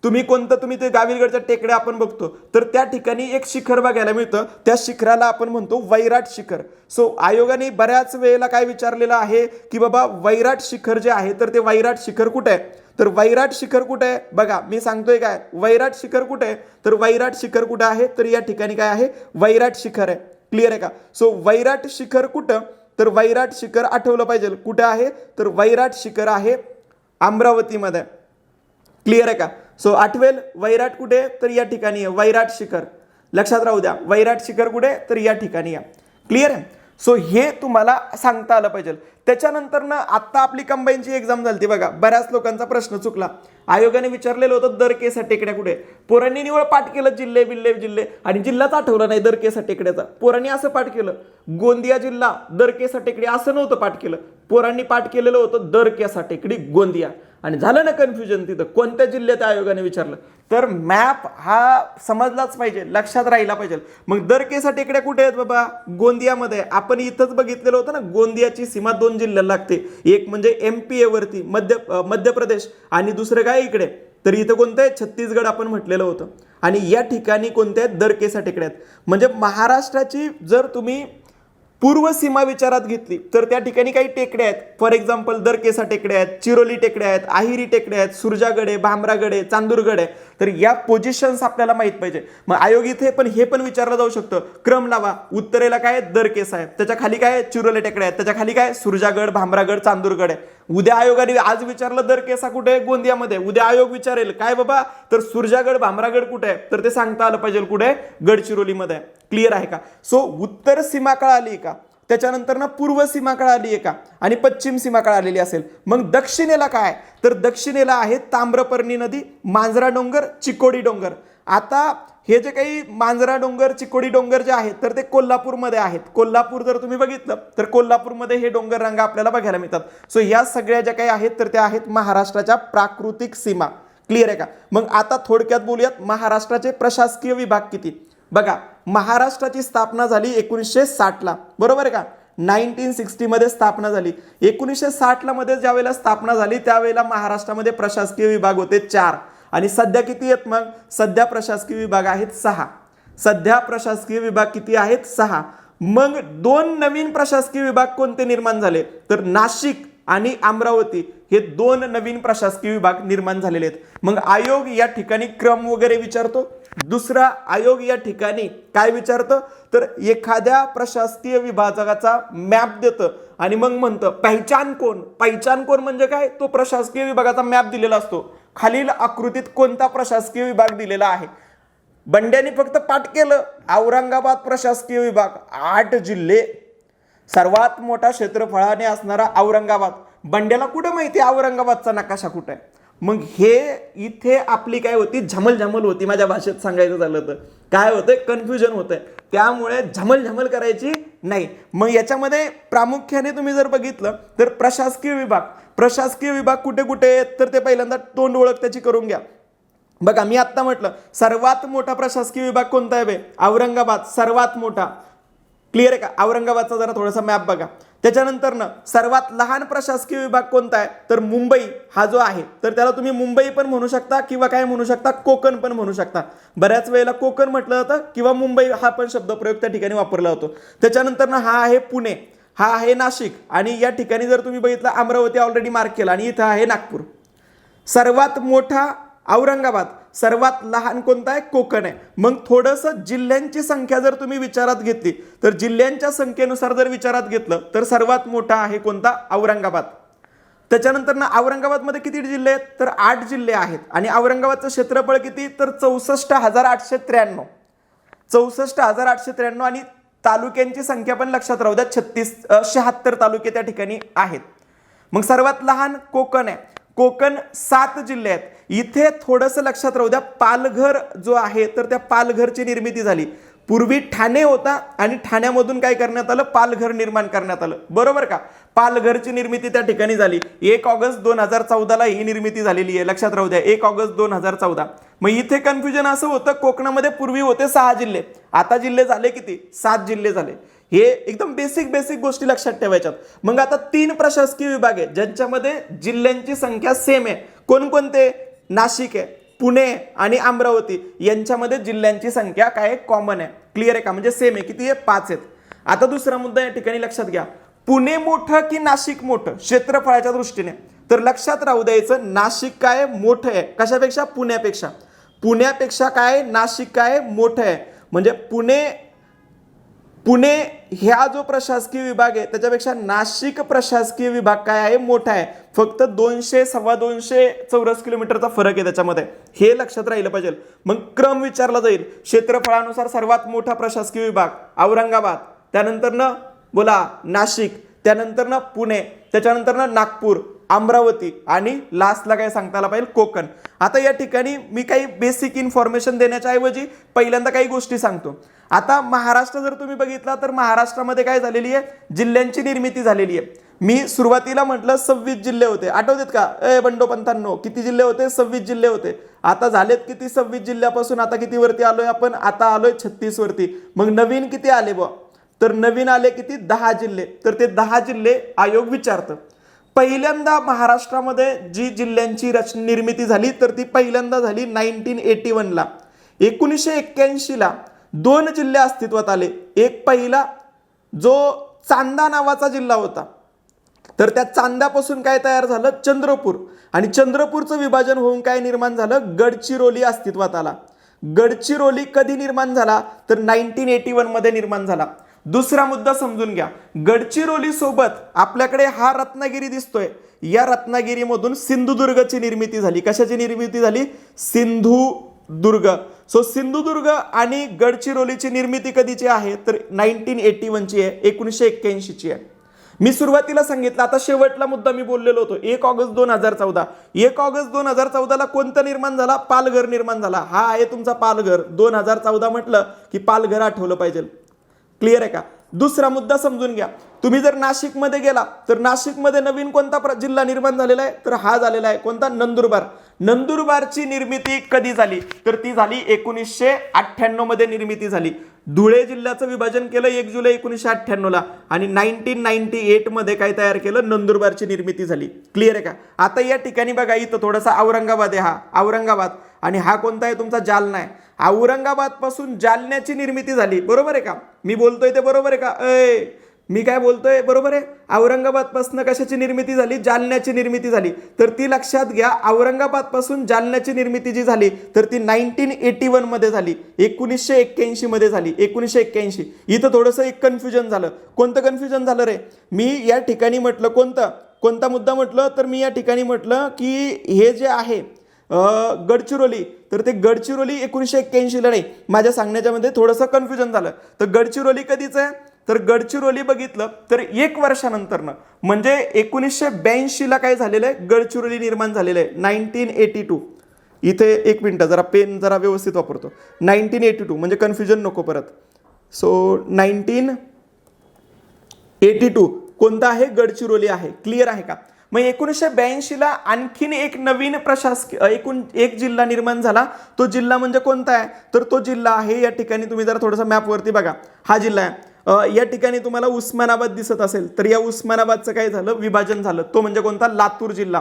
A: तुम्ही ते गाविलगडच्या टेकड्या आपण बघतो तर त्या ठिकाणी एक शिखर बघायला मिळतं, त्या शिखराला आपण म्हणतो वैराट शिखर. सो आयोगाने बऱ्याच वेळेला काय विचारलेलं आहे की बाबा वैराट शिखर जे आहे तर ते वैराट शिखर कुठे आहे तर वैराट शिखर कुठे आहे बघा, मी सांगतोय काय वैराट शिखर कुठे आहे तर वैराट शिखर कुठे आहे तर या ठिकाणी काय आहे वैराट शिखर आहे. क्लिअर आहे का? सो वैराट शिखर कुठं तर वैराट शिखर आठवलं पाहिजे कुठे आहे तर वैराट शिखर आहे अमरावतीमध्ये. क्लिअर आहे का? सो आठवेल वैराट कुठे तर या ठिकाणी आहे वैराट शिखर. लक्षात राहू द्या, वैराट शिखर कुठे तर या ठिकाणी आहे. क्लिअर आहे? सो हे तुम्हाला सांगता आलं पाहिजे. त्याच्यानंतर ना आत्ता आपली कंबाईनची एक्झाम झाली बघा, बऱ्याच लोकांचा प्रश्न चुकला. आयोगाने विचारलेलं होतं दर केसा टेकड्या कुठे. पोरांनी निवळ पाठ केलं जिल्हे बिल्ले जिल्हे आणि जिल्हाच आठवला नाही दर केसा टेकड्याचा. पोरांनी असं पाठ केलं गोंदिया जिल्हा दर केसा टेकडी, असं नव्हतं पाठ केलं. पोरांनी पाठ केलेलं होतं दर केसा टेकडी गोंदिया. आणि झालं ना कन्फ्युजन तिथं कोणत्या जिल्ह्यात आयोगाने विचारलं. तर मॅप हा समजलाच पाहिजे, लक्षात राहिला पाहिजे. मग दर केसा टेकड्या कुठे आहेत बाबा, गोंदियामध्ये. आपण इथंच बघितलेलं होतं ना, गोंदियाची सीमा 2 जिल्ह्याला लागते. एक म्हणजे MP वरती मध्य प्रदेश आणि दुसरं काय इकडे. तर इथं कोणतं आहे, छत्तीसगड आपण म्हटलेलं होतं. आणि या ठिकाणी कोणत्या आहेत, दर केसा टेकड्या आहेत. म्हणजे महाराष्ट्राची जर तुम्ही पूर्व सीमा विचारात घेतली तर त्या ठिकाणी काही टेकड्या आहेत. फॉर एक्झाम्पल दर केसा टेकड्या आहेत, चिरोली टेकड्या आहेत, आहिरी टेकड्या आहेत, सुरजागड आहे, भामरागड आहे, चांदूरगड आहे. तर या पोझिशन्स आपल्याला माहित पाहिजे. मग आयोग इथे पण हे पण विचारलं जाऊ शकतं, क्रम लावा. उत्तरेला काय दर केसा आहे, त्याच्या खाली काय चिरोली टेकड्या आहेत, त्याच्या खाली काय सुरजागड, भामरागड, चांदूरगड आहे. उद्या आयोगाने आज विचारलं दर केसा कुठे आहे, गोंदियामध्ये. उद्या आयोग विचारेल काय बाबा, तर सुरजागड भामरागड कुठे आहे, तर ते सांगता आलं पाहिजे कुठे आहे, गडचिरोलीमध्ये. क्लिअर आहे का. सो उत्तर सीमा कळाली का, त्याच्यानंतर ना पूर्व सीमा कळाली आहे का, आणि पश्चिम सीमा कळालेली असेल. मग दक्षिणेला काय, तर दक्षिणेला आहे ताम्रपर्णी नदी, मांजरा डोंगर, चिकोडी डोंगर. आता हे जे काही मांजरा डोंगर, चिकोडी डोंगर जे आहेत तर ते कोल्हापूरमध्ये आहेत. कोल्हापूर जर तुम्ही बघितलं तर कोल्हापूरमध्ये हे डोंगर रांगा आपल्याला बघायला मिळतात. सो या सगळ्या ज्या काही आहेत तर त्या आहेत महाराष्ट्राच्या प्राकृतिक सीमा. क्लिअर आहे का. मग आता थोडक्यात बोलूयात, महाराष्ट्राचे प्रशासकीय विभाग किती. बघा, महाराष्ट्राची स्थापना झाली 1960ला, बरोबर आहे का. 1960 मध्ये स्थापना झाली. 1960 मध्ये ज्या वेळेला स्थापना झाली त्यावेळेला महाराष्ट्रामध्ये प्रशासकीय विभाग होते 4. आणि सध्या किती आहेत, मग सध्या प्रशासकीय विभाग आहेत 6. सध्या प्रशासकीय विभाग किती आहेत, 6. मग 2 नवीन प्रशासकीय विभाग कोणते निर्माण झाले, तर नाशिक आणि अमरावती हे 2 नवीन प्रशासकीय विभाग निर्माण झालेले आहेत. मग आयोग या ठिकाणी क्रम वगैरे विचारतो. दुसरा, आयोग या ठिकाणी काय विचारतं, तर एखाद्या प्रशासकीय विभागाचा मॅप देतं आणि मग म्हणतं पहिचान कोण. पहिचान कोण म्हणजे काय, तो प्रशासकीय विभागाचा मॅप दिलेला असतो. खालील आकृतीत कोणता प्रशासकीय विभाग दिलेला आहे. बंड्याने फक्त पाठ केलं औरंगाबाद प्रशासकीय विभाग, 8 जिल्हे, सर्वात मोठा क्षेत्रफळाने असणारा औरंगाबाद. बंड्याला कुठं माहिती औरंगाबादचा नकाशा कुठं आहे. मग हे इथे आपली काय होती, झमल होती. माझ्या भाषेत सांगायचं झालं तर काय होतंय, कन्फ्युजन होतंय. त्यामुळे झमल करायची नाही. मग याच्यामध्ये प्रामुख्याने तुम्ही जर बघितलं तर प्रशासकीय विभाग कुठे कुठे आहेत, तर ते पहिल्यांदा तोंड ओळख त्याची करून घ्या. बघा, मी आत्ता म्हटलं सर्वात मोठा प्रशासकीय विभाग कोणता आहे, औरंगाबाद सर्वात मोठा. क्लिअर आहे का. औरंगाबादचा जरा थोडासा मॅप बघा. त्याच्यानंतर ना सर्वात लहान प्रशासकीय विभाग कोणता आहे, तर मुंबई हा जो आहे तर त्याला तुम्ही मुंबई पण म्हणू शकता किंवा काय म्हणू शकता, कोकण पण म्हणू शकता. बऱ्याच वेळेला कोकण म्हटलं जातं किंवा मुंबई हा पण शब्दप्रयोग त्या ठिकाणी वापरला जातो. त्याच्यानंतर ना हा आहे पुणे, हा आहे नाशिक, आणि या ठिकाणी जर तुम्ही बघितलं अमरावती ऑलरेडी मार्क केला, आणि इथं आहे नागपूर. सर्वात मोठा औरंगाबाद, सर्वात लहान कोणता आहे, कोकण आहे. मग थोडंसं जिल्ह्यांची संख्या जर तुम्ही विचारात घेतली तर जिल्ह्यांच्या संख्येनुसार जर विचारात घेतलं तर सर्वात मोठा आहे कोणता, औरंगाबाद. त्याच्यानंतर ना औरंगाबादमध्ये किती जिल्हे आहेत, तर 8 जिल्हे आहेत. आणि औरंगाबादचं क्षेत्रफळ किती, तर 64,893. 64,893. आणि तालुक्यांची संख्या पण लक्षात राहू द्या, 76 तालुके त्या ठिकाणी आहेत. मग सर्वात लहान कोकण आहे. कोकण 7 जिल्हे आहेत. इथे थोडंसं लक्षात राहू द्या, पालघर जो आहे तर त्या पालघरची निर्मिती झाली. पूर्वी ठाणे होता आणि ठाण्यामधून काय करण्यात आलं, पालघर निर्माण करण्यात आलं, बरोबर का. पालघरची निर्मिती त्या ठिकाणी झाली. 1 ऑगस्ट 2014ला ही निर्मिती झालेली आहे, लक्षात राहू द्या, 1 ऑगस्ट 2014. मग इथे कन्फ्युजन असं होतं, कोकणामध्ये पूर्वी होते 6 जिल्हे, आता जिल्हे झाले किती, 7 जिल्हे झाले. हे एकदम बेसिक गोष्टी लक्षात ठेवायच्यात. मग आता 3 प्रशासकीय विभाग आहेत ज्यांच्यामध्ये जिल्ह्यांची संख्या सेम आहे. कोणकोणते, नाशिक आहे, पुणे आणि अमरावती यांच्यामध्ये जिल्ह्यांची संख्या काय कॉमन आहे. क्लिअर आहे का, म्हणजे सेम आहे. किती आहे, 5 आहेत. आता दुसरा मुद्दा या ठिकाणी लक्षात घ्या, पुणे मोठं की नाशिक मोठं क्षेत्रफळाच्या दृष्टीने, तर लक्षात राहू द्यायचं नाशिक काय मोठं आहे, कशापेक्षा, पुण्यापेक्षा काय नाशिक काय मोठं आहे. म्हणजे पुणे ह्या जो प्रशासकीय विभाग आहे त्याच्यापेक्षा नाशिक प्रशासकीय विभाग काय आहे, मोठा आहे. फक्त 200-250 चौरस किलोमीटरचा फरक आहे त्याच्यामध्ये, हे लक्षात राहिलं पाहिजे. मग क्रम विचारला जाईल, क्षेत्रफळानुसार सर्वात मोठा प्रशासकीय विभाग औरंगाबाद, त्यानंतर बोला नाशिक, त्यानंतर ना पुणे, त्याच्यानंतर ना नागपूर, अमरावती आणि लास्टला काय सांगता आला पाहिजे कोकण. आता या ठिकाणी मी काही बेसिक इन्फॉर्मेशन देण्याच्या ऐवजी पहिल्यांदा काही गोष्टी सांगतो. आता महाराष्ट्र जर तुम्ही बघितला तर महाराष्ट्रामध्ये काय झालेली आहे, जिल्ह्यांची निर्मिती झालेली आहे. मी सुरुवातीला म्हटलं 26 जिल्हे होते, आठवतेत का बंडोपंतांनो? किती जिल्हे होते? 26 जिल्हे होते. आता झालेत किती? 26 जिल्ह्यापासून आता किती वरती आलोय आपण? आता आलोय 36 वरती. मग नवीन किती आले बुवा? तर नवीन आले किती? 10 जिल्हे. तर ते 10 जिल्हे आयोग विचारतं. पहिल्यांदा महाराष्ट्रामध्ये जी जिल्ह्यांची निर्मिती झाली तर ती पहिल्यांदा झाली 1981ला. 1981ला 2 जिल्हे अस्तित्वात आले. एक पहिला जो चांदा नावाचा जिल्हा होता, तर त्या चांद्यापासून काय तयार झालं? चंद्रपूर. आणि चंद्रपूरचं विभाजन होऊन काय निर्माण झालं? गडचिरोली अस्तित्वात आला. गडचिरोली कधी निर्माण झाला? तर 1981 मध्ये निर्माण झाला. दुसरा मुद्दा समजून घ्या. गडचिरोली सोबत आपल्याकडे हा रत्नागिरी दिसतोय, या रत्नागिरीमधून सिंधुदुर्गची निर्मिती झाली. कशाची निर्मिती झाली? सिंधुदुर्ग. सो सिंधुदुर्ग आणि गडचिरोलीची निर्मिती कधीची आहे? तर 1981ची आहे, 1981ची आहे. मी सुरुवातीला सांगितलं, आता शेवटला मुद्दा मी बोललेलो होतो 1 ऑगस्ट 2014. 1 ऑगस्ट 2014ला कोणतं निर्माण झाला? पालघर निर्माण झाला. हा आहे तुमचा पालघर. 2014 म्हटलं की पालघर आठवलं पाहिजे. क्लिअर आहे का? दुसरा मुद्दा समजून घ्या. तुम्ही जर नाशिकमध्ये गेला तर नाशिकमध्ये नवीन कोणता जिल्हा निर्माण झालेला आहे? तर हा झालेला आहे कोणता? नंदुरबार. नंदुरबारची निर्मिती कधी झाली? तर ती झाली 1998 मध्ये निर्मिती झाली. धुळे जिल्ह्याचं विभाजन केलं 1 जुलै 1998ला आणि 1998 मध्ये काय तयार केलं? नंदुरबारची निर्मिती झाली. क्लिअर आहे का? आता या ठिकाणी बघा, इथं थोडासा औरंगाबाद आहे, हा औरंगाबाद, आणि हा कोणता आहे? तुमचा जालना आहे. औरंगाबाद पासून जालन्याची निर्मिती झाली. बरोबर आहे का? मी बोलतोय ते बरोबर आहे का? मी काय बोलतोय बरोबर आहे? औरंगाबाद पासून कशाची निर्मिती झाली? जालन्याची निर्मिती झाली. तर ती लक्षात घ्या, औरंगाबाद पासून जालन्याची निर्मिती जी झाली तर ती 1981 मध्ये झाली, 1981 मध्ये झाली. 1981. इथं थोडंसं एक कन्फ्युजन झालं. कोणतं कन्फ्युजन झालं रे? मी या ठिकाणी म्हटलं कोणता मुद्दा म्हटलं? तर मी या ठिकाणी म्हटलं की हे जे आहे गडचिरोली, तर ते गडचिरोली 1981ला नाही, माझ्या सांगण्याच्या मध्ये थोडंसं कन्फ्युजन झालं. तर गडचिरोली कधीच आहे? तर गडचिरोली बघितलं तर 1 वर्षानंतरनं, म्हणजे 1982ला काय झालेलं आहे? गडचिरोली निर्माण झालेलं आहे. 1982. इथे 1 मिनिट, जरा पेन जरा व्यवस्थित वापरतो. 1982 म्हणजे कन्फ्युजन नको परत. सो 1982 कोणता आहे? गडचिरोली आहे. क्लिअर आहे का? मग 1982ला आणखीन एक नवीन एकूण एक जिल्हा निर्माण झाला. तो जिल्हा म्हणजे कोणता आहे? तर तो जिल्हा आहे, या ठिकाणी तुम्ही जरा थोडंसं मॅपवरती बघा, हा जिल्हा आहे. या ठिकाणी तुम्हाला उस्मानाबाद दिसत असेल, तर या उस्मानाबादचं काय झालं? विभाजन झालं. तो म्हणजे कोणता? लातूर जिल्हा.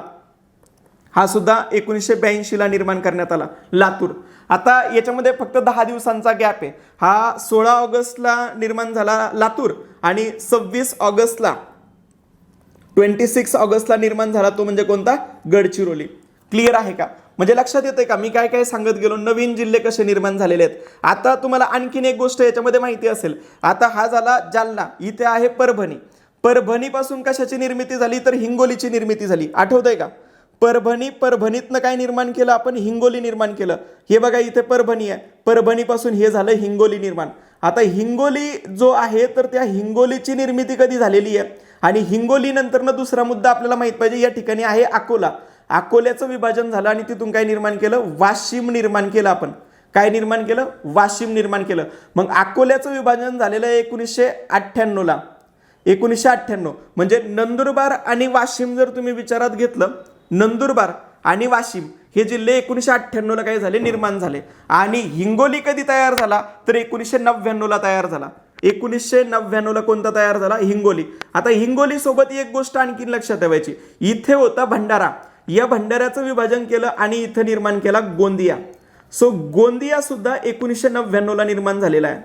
A: हा सुद्धा 1982ला निर्माण करण्यात आला, लातूर. आता याच्यामध्ये फक्त 10 दिवसांचा गॅप आहे. हा 16 ऑगस्टला निर्माण झाला लातूर आणि 26 ऑगस्टला निर्माण झाला तो म्हणजे कोणता? गडचिरोली. क्लिअर आहे का? म्हणजे लक्षात येतंय का मी काय काय सांगत गेलो? नवीन जिल्हे कसे निर्माण झालेले आहेत. आता तुम्हाला आणखीन एक गोष्ट याच्यामध्ये माहिती असेल. आता हा झाला जालना, इथे आहे परभणी. परभणीपासून कशाची निर्मिती झाली? तर हिंगोलीची निर्मिती झाली. आठवतंय का? परभणीतनं काय निर्माण केलं आपण? हिंगोली निर्माण केलं. हे बघा, इथे परभणी आहे, परभणीपासून हे झालं हिंगोली निर्माण. आता हिंगोली जो आहे तर त्या हिंगोलीची निर्मिती कधी झालेली आहे? आणि हिंगोली नंतरनं दुसरा मुद्दा आपल्याला माहित पाहिजे, या ठिकाणी आहे अकोला. अकोल्याचं विभाजन झालं आणि तिथून काय निर्माण केलं? वाशिम निर्माण केलं. आपण काय निर्माण केलं? वाशिम निर्माण केलं. मग अकोल्याचं विभाजन झालेलं आहे 1998ला. 1998 म्हणजे नंदुरबार आणि वाशिम जर तुम्ही विचारात घेतलं, नंदुरबार आणि वाशिम हे जिल्हे 1998ला काय झाले? निर्माण झाले. आणि हिंगोली कधी तयार झाला? तर 1999ला तयार झाला. 1999ला कोणता तयार झाला? हिंगोली. आता हिंगोली सोबत एक गोष्ट आणखी लक्षात ठेवायची, इथे होता भंडारा, या भंडाऱ्याचं विभाजन केलं आणि इथं निर्माण केला गोंदिया. सो गोंदिया सुद्धा 1999ला निर्माण झालेला आहे.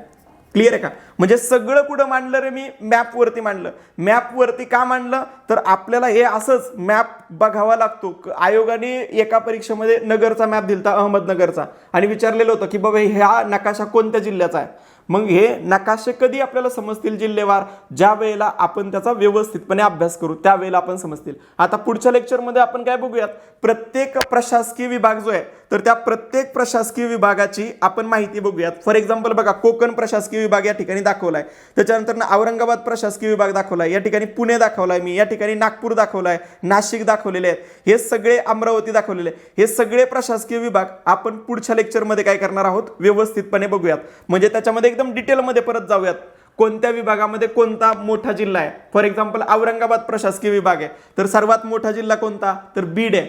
A: क्लिअर आहे का? म्हणजे सगळं कुठं मांडलं रे? मी मॅपवरती मांडलं. मॅपवरती का मांडलं? तर आपल्याला हे असंच मॅप बघावा लागतो. आयोगाने एका परीक्षेमध्ये नगरचा मॅप दिलता, अहमदनगरचा, आणि विचारलेलं होतं की बाबा ह्या नकाशा कोणत्या जिल्ह्याचा आहे. मग हे नकाशे कधी आपल्याला समजतील जिल्हेवार? ज्या वेळेला आपण त्याचा व्यवस्थितपणे अभ्यास करू त्यावेळेला आपण समजतील. आता पुढच्या लेक्चरमध्ये आपण काय बघूयात? प्रत्येक प्रशासकीय विभाग जो आहे तर त्या प्रत्येक प्रशासकीय विभागाची आपण माहिती बघूयात. फॉर एक्झाम्पल बघा, कोकण प्रशासकीय विभाग या ठिकाणी दाखवलाय, त्याच्यानंतर औरंगाबाद प्रशासकीय विभाग दाखवलाय, या ठिकाणी पुणे दाखवलाय मी, या ठिकाणी नागपूर दाखवलाय, नाशिक दाखवलेले आहेत, हे सगळे अमरावती दाखवलेले, हे सगळे प्रशासकीय विभाग आपण पुढच्या लेक्चरमध्ये काय करणार आहोत व्यवस्थितपणे बघूयात. म्हणजे त्याच्यामध्ये एकदम डिटेलमध्ये परत जाऊयात. कोणत्या विभागामध्ये कोणता मोठा जिल्हा आहे. फॉर एक्झाम्पल औरंगाबाद प्रशासकीय विभाग आहे, तर सर्वात मोठा जिल्हा कोणता, तर बीड आहे.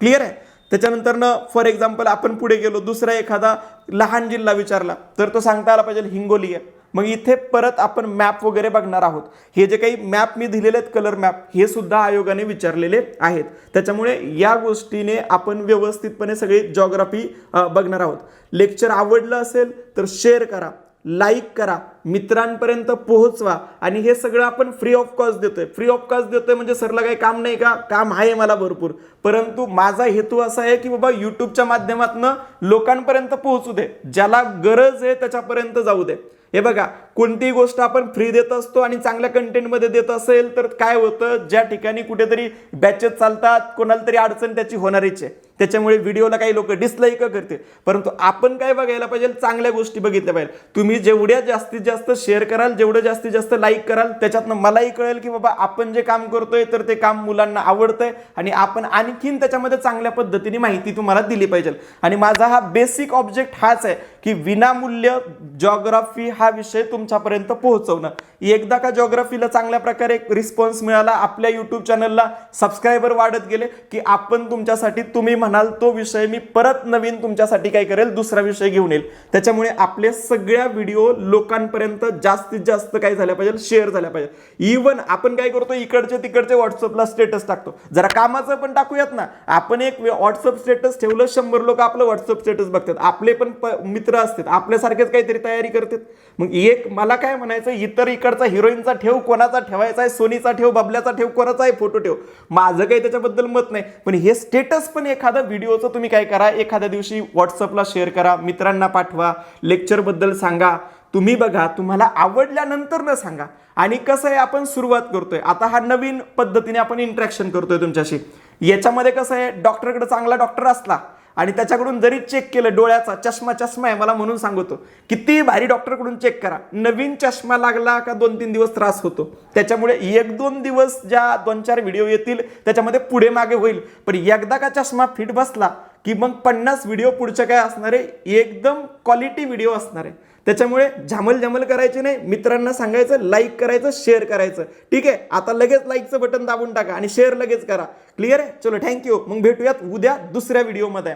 A: क्लिअर आहे. त्याच्यानंतर फॉर एक्झाम्पल आपण पुढे गेलो, दुसरा एखादा लहान जिल्हा विचारला तर तो सांगता आला पाहिजे हिंगोली आहे. मग इथे परत आपण मॅप वगैरे बघणार आहोत. हे जे काही मॅप मी दिलेले आहेत, कलर मॅप, हे सुद्धा आयोगाने विचारलेले आहेत. त्याच्यामुळे या गोष्टीने आपण व्यवस्थितपणे सगळी जॉग्राफी बघणार आहोत. लेक्चर आवडलं असेल तर शेअर करा, लाईक करा, मित्रांपर्यंत पोहोचवा. आणि हे सगळं आपण फ्री ऑफ कॉस्ट देतोय. फ्री ऑफ कॉस्ट देतोय म्हणजे सरला काही काम नाही का, काम आहे मला भरपूर, परंतु माझा हेतू असा आहे की बाबा युट्यूबच्या माध्यमातून लोकांपर्यंत पोहोचू दे, ज्याला गरज आहे त्याच्यापर्यंत जाऊ दे. हे बघा, कोणतीही गोष्ट आपण फ्री देत असतो आणि चांगल्या कंटेंटमध्ये देत असेल तर काय होतं, ज्या ठिकाणी कुठेतरी बॅचेस चालतात, कोणाला तरी अडचण त्याची होणारच आहे, त्याच्यामुळे व्हिडिओला काही लोक डिसलाईक करते. परंतु आपण काय बघायला पाहिजे, चांगल्या गोष्टी बघितल्या पाहिजे. तुम्ही जेवढ्या जास्तीत जास्त शेअर कराल, जेवढं जास्तीत जास्त लाईक कराल, त्याच्यातनं मलाही कळेल की बाबा आपण जे काम करतोय तर ते काम मुलांना आवडतंय आणि आपण आणखीन त्याच्यामध्ये चांगल्या पद्धतीने माहिती तुम्हाला दिली पाहिजे. आणि माझा हा बेसिक ऑब्जेक्ट हाच आहे की विनामूल्य जॉग्राफी हा विषय तुमच्यापर्यंत पोहोचवणं. एकदा का जॉग्राफीला चांगल्या प्रकारे रिस्पॉन्स मिळाला, आपल्या युट्यूब चॅनलला सबस्क्रायबर वाढत गेले की आपण तुमच्यासाठी, तुम्ही म्हणाल तो विषय मी परत नवीन तुमच्यासाठी काय करेल, दुसरा विषय घेऊन येईल. त्याच्यामुळे आपले सगळ्या व्हिडिओ लोकांपर्यंत जास्तीत जास्त काय झाल्या पाहिजे, शेअर झाल्या पाहिजे. इव्हन आपण काय करतो, इकडचे तिकडचे व्हॉट्सअपला स्टेटस टाकतो. जरा कामाचं पण टाकूयात ना. आपण एक व्हॉट्सअप स्टेटस ठेवलं, 100 लोक आपलं व्हॉट्सअप स्टेटस बघतात. आपले पण मित्र असतात, आपल्यासारखेच काहीतरी तयारी करतात. मग एक मला काय म्हणायचं, इतर इकडचा हिरोईनचा ठेव, कोणाचा ठेवायचा आहे, सोनीचा ठेव, बबल्याचा ठेव, कोणाचा आहे फोटो ठेव, माझं काही त्याच्याबद्दल मत नाही. पण हे स्टेटस पण एखादा व्हिडिओचं तुम्ही काय करा, एखाद्या दिवशी व्हॉट्सअपला शेअर करा, मित्रांना पाठवा, लेक्चर बद्दल सांगा. तुम्ही बघा, तुम्हाला आवडल्यानंतर न सांगा. आणि कसं आहे, आपण सुरुवात करतोय आता, हा नवीन पद्धतीने आपण इंटरॅक्शन करतोय तुमच्याशी. याच्यामध्ये कसं आहे, डॉक्टरकडे चांगला डॉक्टर असला आणि त्याच्याकडून जरी चेक केलं, डोळ्याचा चष्मा आहे मला म्हणून सांगतो, किती भारी डॉक्टरकडून चेक करा, नवीन चष्मा लागला का 2-3 दिवस त्रास होतो. त्याच्यामुळे 1-2 दिवस ज्या 2-4 व्हिडिओ येतील त्याच्यामध्ये पुढे मागे होईल, पण एकदा का चष्मा फिट बसला की मग 50 व्हिडिओ पुढचे काय असणार आहे, एकदम क्वालिटी व्हिडिओ असणार आहे. त्याच्यामुळे झमल करायचे नाही, मित्रांना सांगायचं, लाईक करायचं, शेअर करायचं. ठीक आहे, आता लगेच लाईकचं बटन दाबून टाका आणि शेअर लगेच करा. क्लिअर आहे. चलो, थँक्यू. मग भेटूयात उद्या दुसऱ्या व्हिडिओमध्ये.